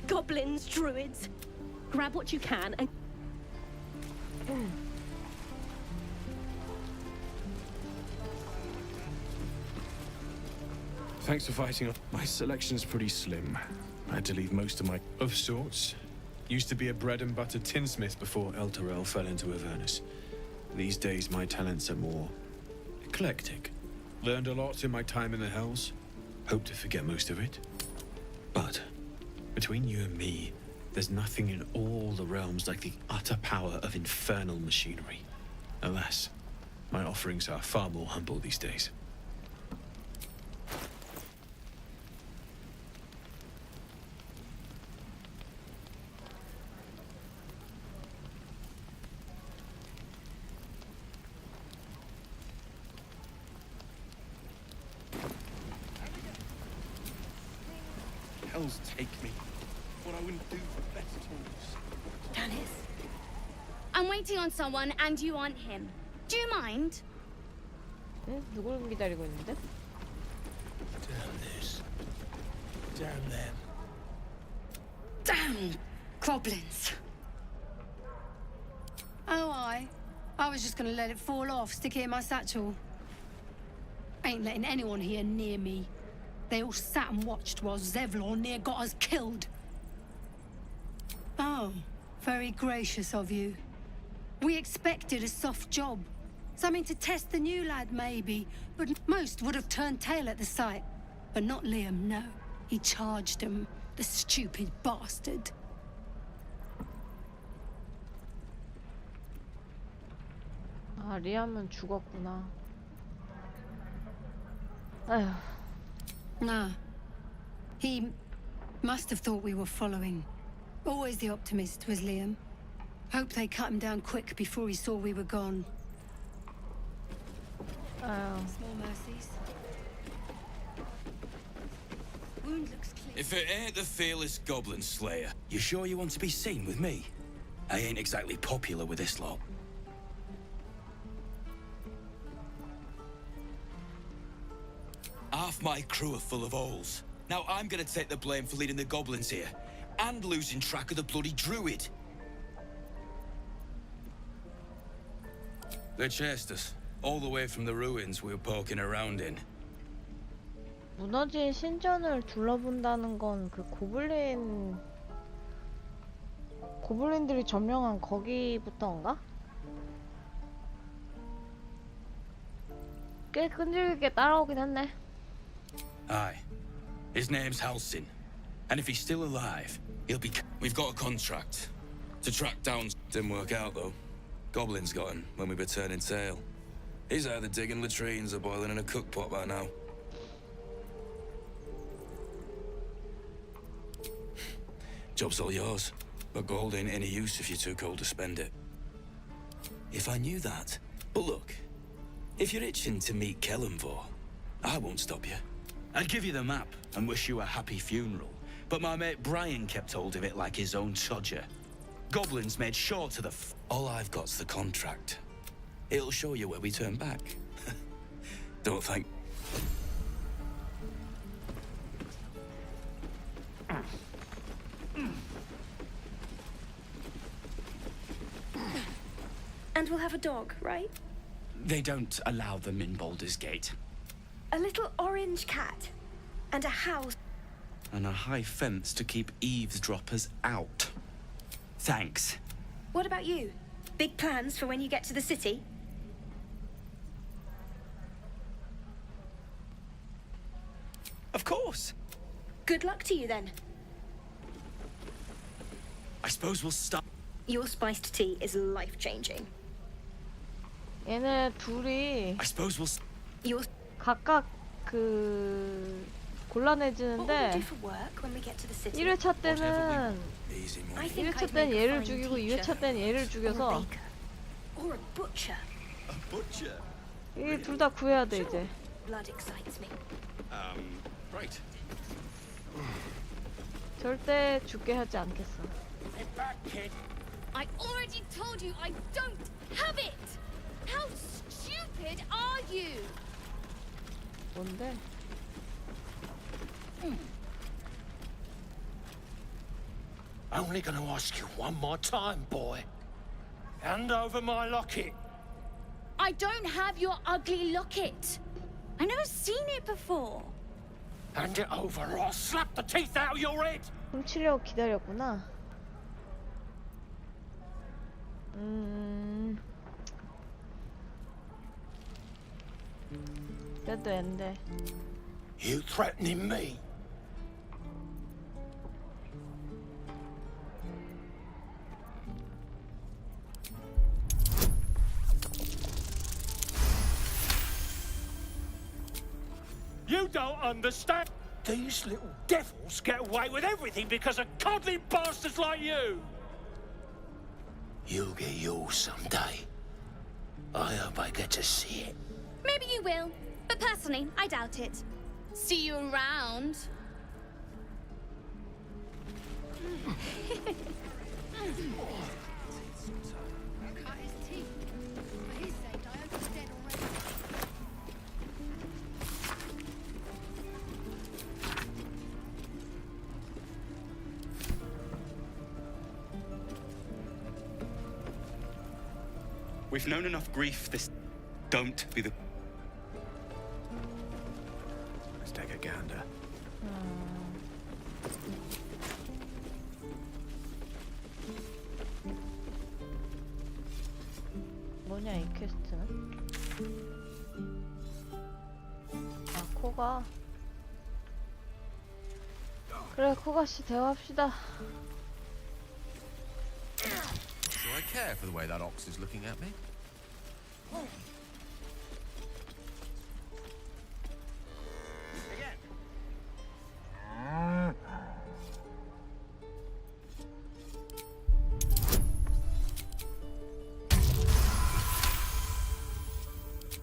S13: Goblins, druids. Grab what you can and...
S11: Thanks for fighting. My selection's pretty slim. I had to leave most of my...
S14: Of sorts. Used to be a bread and butter tinsmith before Elturel fell into Avernus. These days, my talents are more eclectic. Learned a lot in my time in the Hells. Hope to forget most of it. But between you and me, there's nothing in all the realms like the utter power of infernal machinery. Alas, my offerings are far more humble these days.
S11: Hells take me. What I wouldn't do for better tools.
S4: Dennis. I'm waiting on someone and you aren't him. Do you mind?
S1: 네? 누굴 기다리고 있는데?
S11: Damn this. Damn them.
S3: Damn goblins!
S15: Oh, I was just gonna let it fall off, stick it in my satchel. Ain't letting anyone here near me. They all sat and watched while Zevlor near got us killed. Oh, very gracious of you. We expected a soft job. Something to test the new lad, maybe. But most would have turned tail at the sight. But not Liam, no. He charged him, the stupid bastard.
S1: 아, 리암은 죽었구나. 아휴.
S15: Nah. He must have thought we were following. Always the optimist was Liam. Hope they cut him down quick before he saw we were gone. Small mercies. Wound looks clear.
S9: If it ain't the fearless goblin slayer, you sure you want to be seen with me? I ain't exactly popular with this lot. Half my crew are full of holes. Now I'm gonna take the blame for leading the goblins here, and losing track of the bloody druid. They chased us, all the way from the ruins we were poking around in.
S1: 무너진 신전을 둘러본다는 건 그 고블린들이 점령한 거기부터인가? 꽤 끈질기게 따라오긴 했네.
S9: Aye. His name's Halsin. And if he's still alive, he'll be... We've got a contract to track down... Didn't work out, though. Goblins got him when we were turning tail. He's either digging latrines or boiling in a cookpot by now. Job's all yours, but gold ain't any use if you're too cold to spend it. If I knew that... But look, if you're itching to meet Kellenvor, I won't stop you. I'd give you the map and wish you a happy funeral, but my mate Brian kept hold of it like his own Todger. Goblins made sure to the All I've got's the contract. It'll show you where we turn back. Don't think...
S13: And we'll have a dog, right?
S16: They don't allow them in Baldur's Gate.
S13: A little orange cat. And a house.
S16: And a high fence to keep eavesdroppers out. Thanks.
S13: What about you? Big plans for when you get to the city?
S16: Of course.
S13: Good luck to you then.
S16: I suppose we'll start.
S13: Your spiced tea is life-changing.
S1: 얘네 둘이
S16: I suppose we'll.
S13: Your
S1: 각각 그 곤란해지는데 1회차 때는 1회차 때는 얘를 죽이고 2회차 때는 얘를 죽여서 이게 둘 다 구해야 돼 이제. 절대 죽게 하지 않겠어.
S4: I already told you I don't have it! How stupid are you?
S1: 뭔데?
S7: Only gonna ask you one more time, boy. Hand over my locket.
S4: I don't have your ugly locket. I've never seen it before.
S7: Hand it over or I'll slap the teeth out of your head.
S1: 훔치려고 기다렸구나. 그래도 앤데.
S7: You threatening me? You don't understand. These little devils get away with everything because of coddling bastards like you. You'll get yours someday. I hope I get to see it.
S4: Maybe you will, but personally, I doubt it. See you around.
S12: We've known enough grief this... Don't be the...
S11: Let's take a gander.
S1: 뭐냐 이 퀘스트는? 아 코가. 그래 코가씨 대화합시다.
S2: Do I care for the way that ox is looking at me?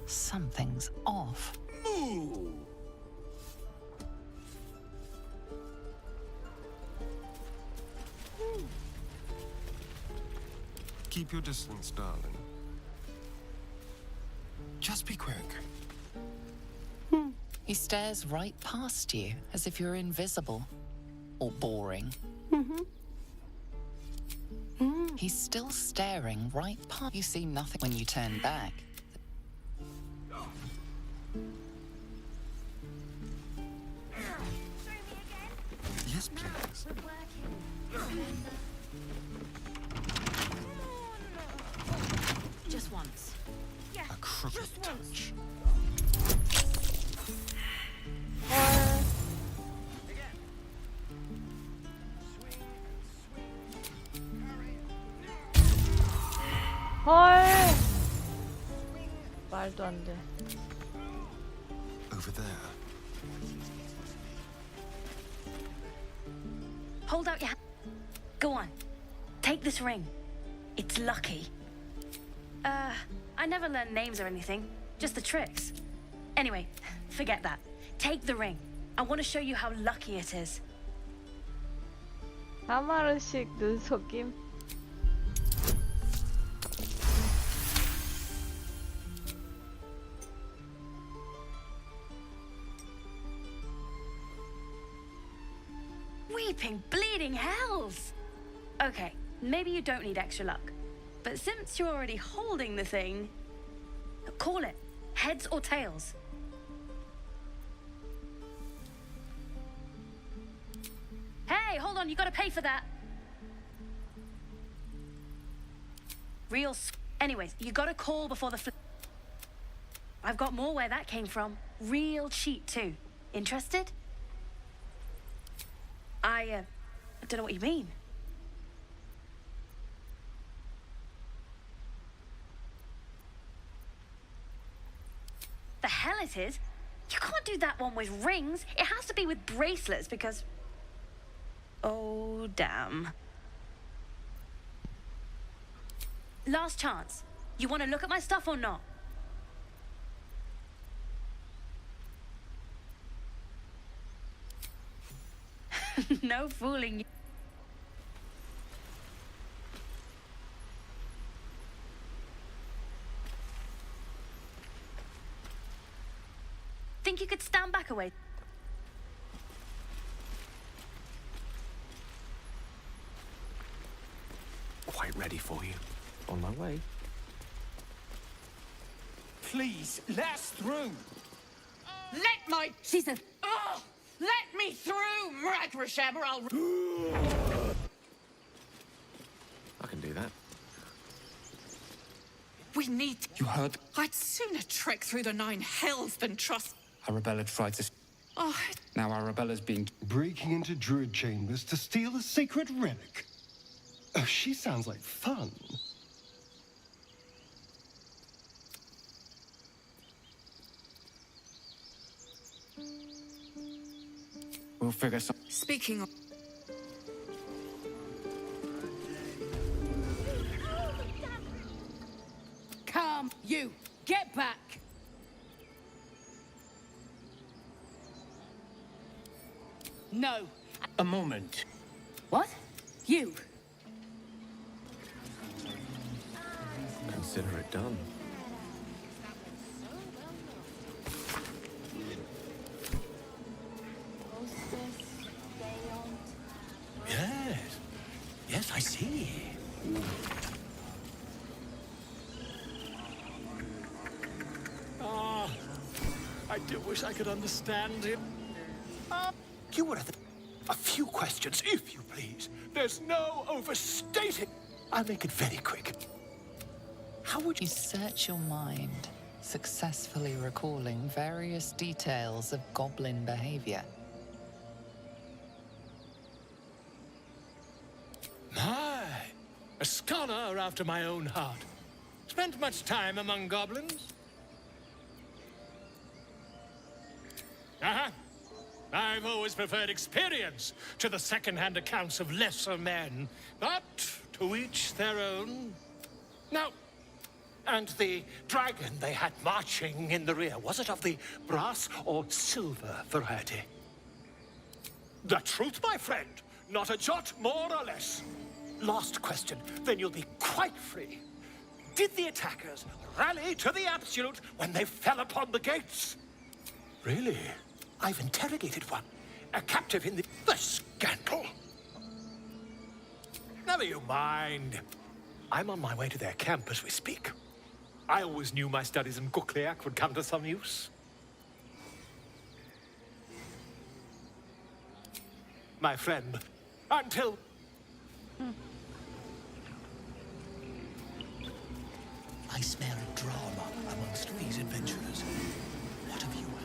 S5: Something's off.
S2: Moo!
S6: Keep your distance, darling. Just be quick.
S5: He stares right past you, as if you're invisible. Or boring. He's still staring right past you. See nothing when you turn back.
S6: Yes, please.
S3: Just once.
S6: A crooked touch.
S1: 헐. 말도 안 돼.
S6: Over there.
S13: Hold out your hand. Go on. Take this ring. It's lucky. I never learned names or anything. Just the tricks. Anyway, forget that. Take the ring. I want to show you how lucky it is.
S1: 하마르식 눈속임.
S13: Weeping, bleeding hells! Okay, maybe you don't need extra luck. But since you're already holding the thing, call it. Heads or tails. Hey, hold on, you gotta pay for that. Anyways, you gotta call before the I've got more where that came from. Real cheat too. Interested? I don't know what you mean. The hell it is? You can't do that one with rings. It has to be with bracelets because... Oh, damn. Last chance. You want to look at my stuff or not? No fooling you. Think you could stand back a way?
S11: Quite ready for you. On my way.
S7: Please, let us through. Let my...
S13: Caesar.
S7: Oh, let me through, Mragrashem, or I'll...
S11: I can do that.
S7: We need...
S12: You heard?
S7: I'd sooner trek through the 9 hells than trust...
S12: Arabella tried to...
S7: Oh,
S12: Now Arabella's being...
S6: Breaking into druid chambers to steal a sacred relic. Oh, she sounds like fun.
S12: We'll figure some...
S7: Speaking of...
S17: Come, you! Get back! No.
S7: A moment.
S17: What? You?
S11: Consider it done.
S9: Yes. Yes, I see.
S7: Ah, I do wish I could understand him. You were a few questions, if you please. There's no overstating. I'll make it very quick. How would
S5: You search your mind, successfully recalling various details of goblin behavior.
S7: My, a scholar after my own heart. Spent much time among goblins? Uh-huh. I've always preferred experience to the second-hand accounts of lesser men. But to each their own. Now, and the dragon they had marching in the rear, was it of the brass or silver variety? The truth, my friend. Not a jot more or less. Last question, then you'll be quite free. Did the attackers rally to the absolute when they fell upon the gates? Really? I've interrogated one. A captive in the scandal. Never you mind. I'm on my way to their camp as we speak. I always knew my studies in Gukliak would come to some use. My friend, until...
S18: I smell drama amongst these adventurers. What have you heard?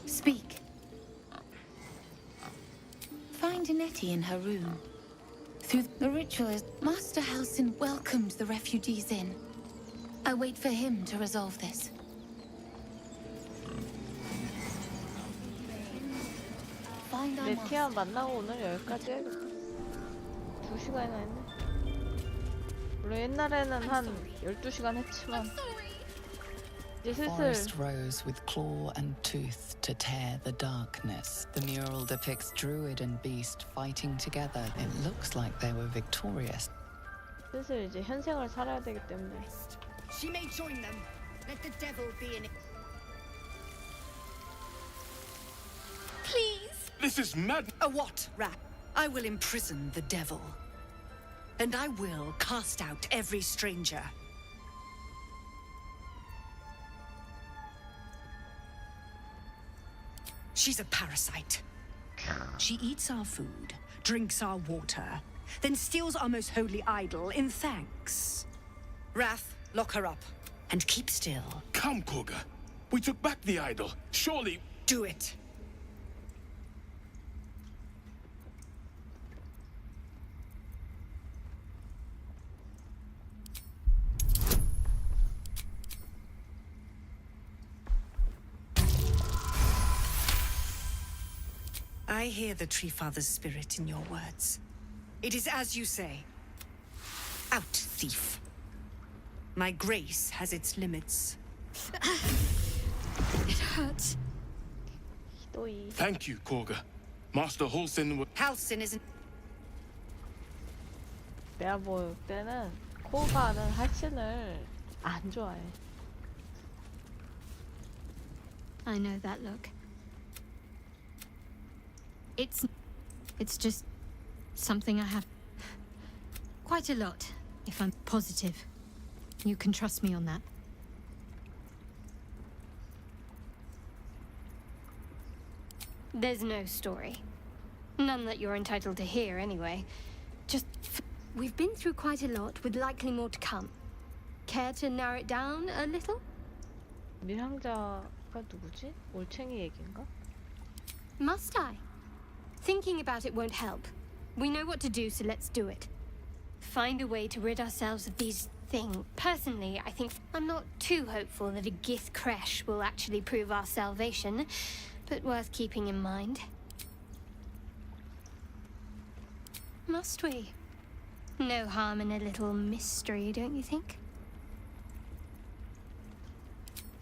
S3: Speak. Find Nettie in her room. Through the ritualist, Master Halsin welcomed the refugees in. I wait for him to resolve this. Find our
S1: 레티아 만나고 오늘 여기까지 해야겠다. 2시간이나 했네. 물론 옛날에는 한 12시간 했지만 이제 슬슬
S5: Forest rose with claw and tooth to tear the darkness. The mural depicts druid and beast fighting together. It looks like they were victorious.
S1: 슬슬 이제 현생을 살아야 되기 때문에.
S17: She may join them. Let the devil be in it.
S15: Please.
S7: This is mad.
S19: A what, Rat? I will imprison the devil. And I will cast out every stranger. She's a parasite. She eats our food, drinks our water, then steals our most holy idol in thanks. Wrath, lock her up. And keep still.
S7: Come, Koga. We took back the idol. Surely...
S19: Do it. I hear the Tree Father's spirit in your words. It is as you say. Out, thief. My grace has its limits.
S15: It hurts.
S7: Thank you, Koga. Master Halsin...
S19: Halsin isn't...
S1: 내가 볼 때는 코가는 할신을 안 좋아해.
S4: I know that look. It's just something I have quite a lot, if I'm positive. You can trust me on that. There's no story. None that you're entitled to hear, anyway. Just... We've been through quite a lot, with likely more to come. Care to narrow it down a little?
S1: 밀항자가 누구지? 올챙이 얘기인가?
S4: Must I? Thinking about it won't help. We know what to do, so let's do it. Find a way to rid ourselves of these things. Personally, I think I'm not too hopeful that a Gith crash will actually prove our salvation, but worth keeping in mind. Must we? No harm in a little mystery, don't you think?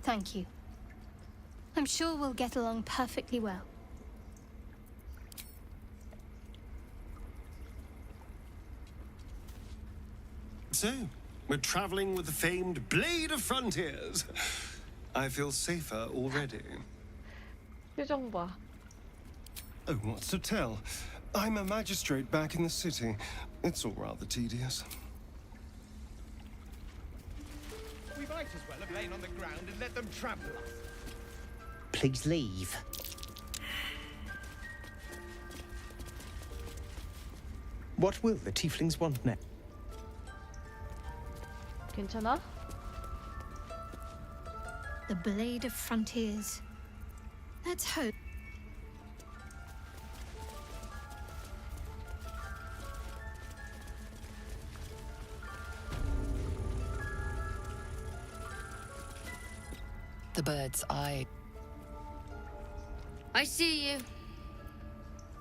S4: Thank you. I'm sure we'll get along perfectly well.
S6: So, we're traveling with the famed Blade of Frontiers. I feel safer already.
S1: 표정 봐.
S6: Oh, what's to tell? I'm a magistrate back in the city. It's all rather tedious.
S20: We might as well have lain on the ground and let them trample us.
S18: Please leave. What will the tieflings want next?
S1: 괜찮아?
S4: The Blade of Frontiers. Let's hope.
S5: The bird's eye.
S21: I see you.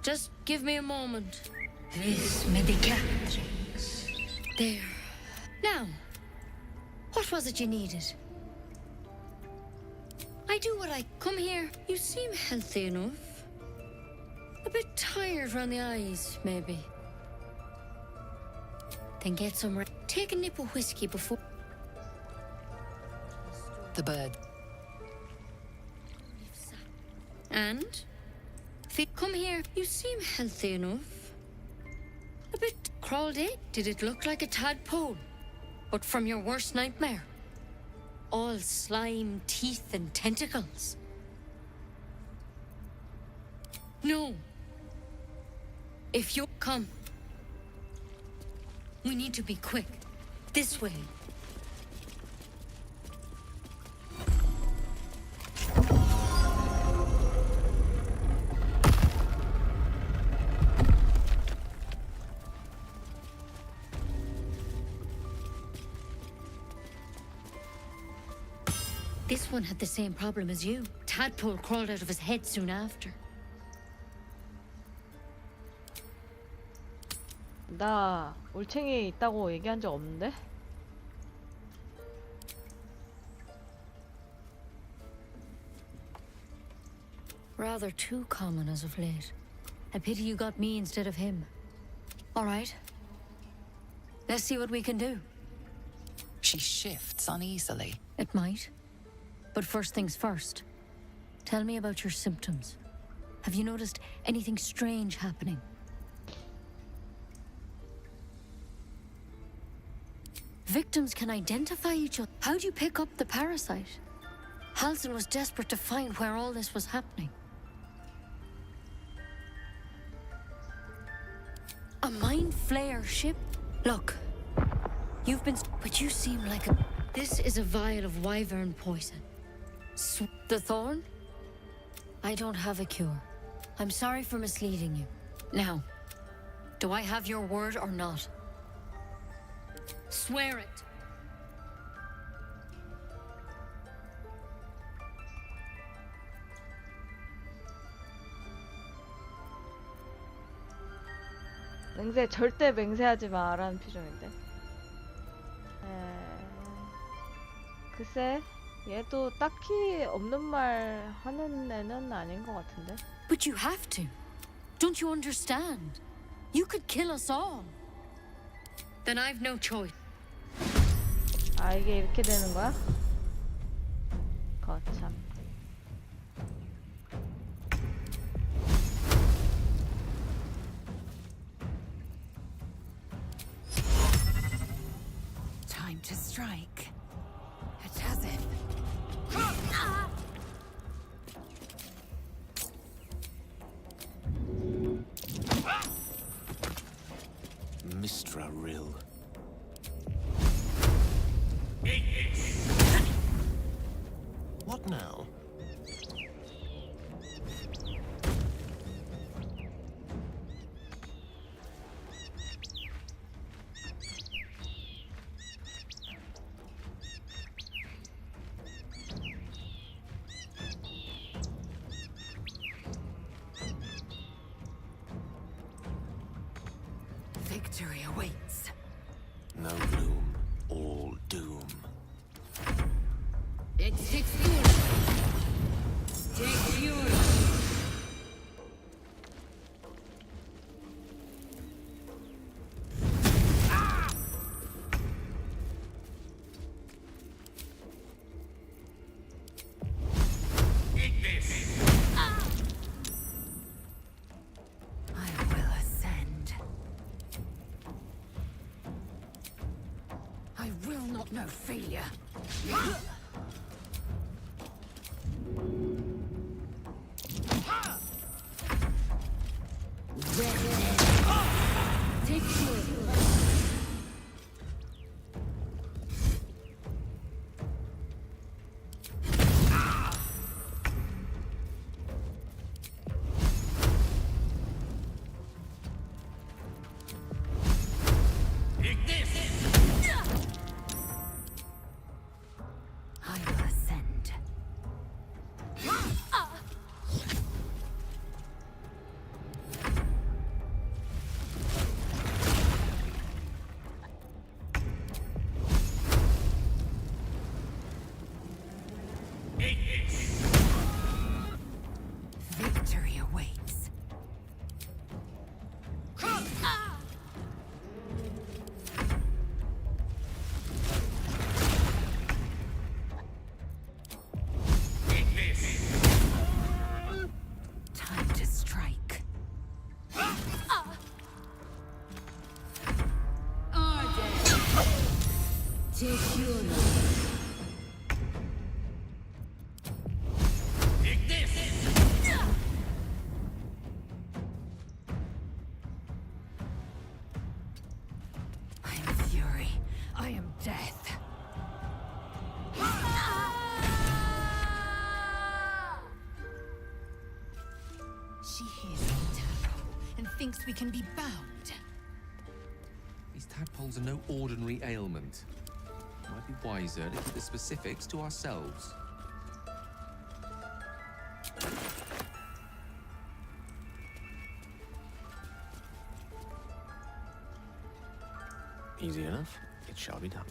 S21: Just give me a moment.
S3: This medicatrix.
S21: There. Now, what was it you needed? I do what I come here. You seem healthy enough. A bit tired around the eyes, maybe. Then get some rest. Take a nip of whiskey before.
S5: The bird.
S21: And? Come here. You seem healthy enough. A bit crawled in. Did it look like a tadpole? But from your worst nightmare? All slime, teeth, and tentacles. No. If you come. We need to be quick. This way. This one had the same problem as you. Tadpole crawled out of his head soon after.
S1: 나 올챙이 있다고 얘기한 적 없는데?
S21: Rather too common as of late. I pity you got me instead of him. All right. Let's see what we can do.
S5: She shifts uneasily.
S21: It might. But first things first. Tell me about your symptoms. Have you noticed anything strange happening? Victims can identify each other. How'd you pick up the parasite? Halsin was desperate to find where all this was happening. A mind flayer ship? Look, you've been... But you seem like a... This is a vial of wyvern poison. The thorn? I don't have a cure. I'm sorry for misleading you. Now, do I have your word or not? Swear it.
S1: 맹세 절대 맹세하지 마라는 표정인데. 글쎄, 얘도 딱히 없는 말 하는 애는 아닌 것 같은데.
S21: But you have to. Don't you understand? You could kill us all. Then I've no choice.
S1: 아, 이게 이렇게 되는 거야? 거참.
S5: Time to strike. It has it.
S11: Mistra Rill.
S6: What now?
S5: Victory awaits.
S11: No gloom, all doom.
S21: It takes fury. Take fury.
S5: I will
S19: will not know failure.
S21: Take
S19: I will ascend. Victory awaits. Time to strike. I am fury. I am death.
S5: She hears the tadpole and thinks we can be bound.
S2: These tadpoles are no ordinary ailment. Might be wiser to keep the specifics to ourselves.
S11: Easy enough. It shall be done.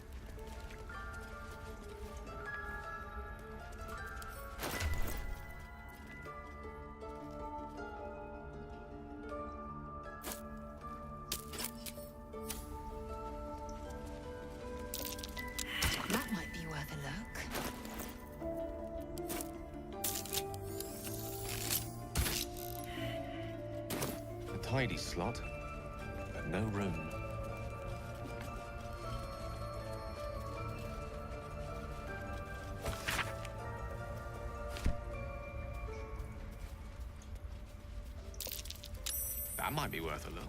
S5: That might be worth a look.
S2: A tidy slot, but no room. That might be worth a look.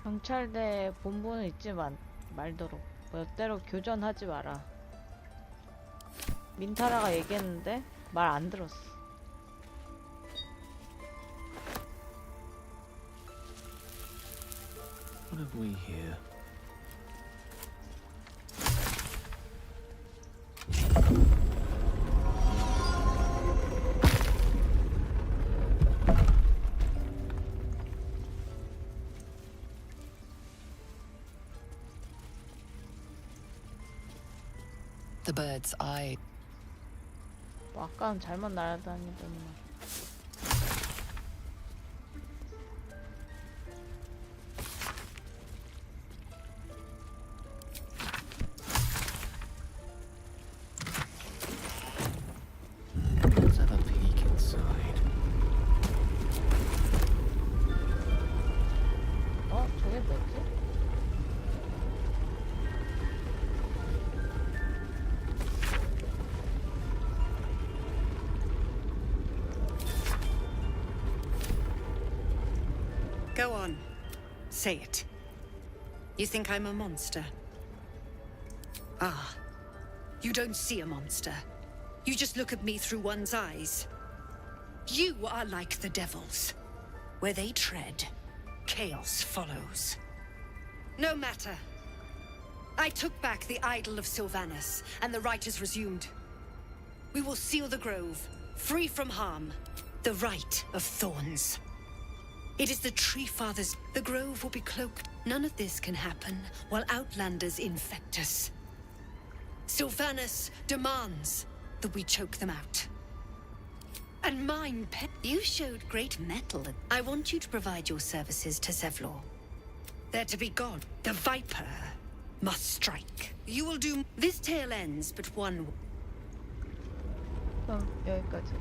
S1: 경찰대 본부는 있지만 말도록 멋대로 교전하지 마라. 민타라가 얘기했는데 말 안 들었어.
S11: What have we here?
S5: The bird's eye.
S1: 뭐 아까는 잘만 날아다니더니
S11: Let's have a peek inside.
S1: 어? 저게 뭐지?
S19: Go on. Say it. You think I'm a monster? Ah. You don't see a monster. You just look at me through one's eyes. You are like the devils. Where they tread, chaos follows. No matter. I took back the idol of Sylvanus, and the rite is resumed. We will seal the grove, free from harm. The rite of thorns. It is the Tree Father's. The grove will be cloaked. None of this can happen while Outlanders infect us. Sylvanus demands that we choke them out. And mine, you showed great mettle. I want you to provide your services to Zevlor. They're to be gone. The Viper must strike. You will do... This tale ends but one...
S1: 여기까지.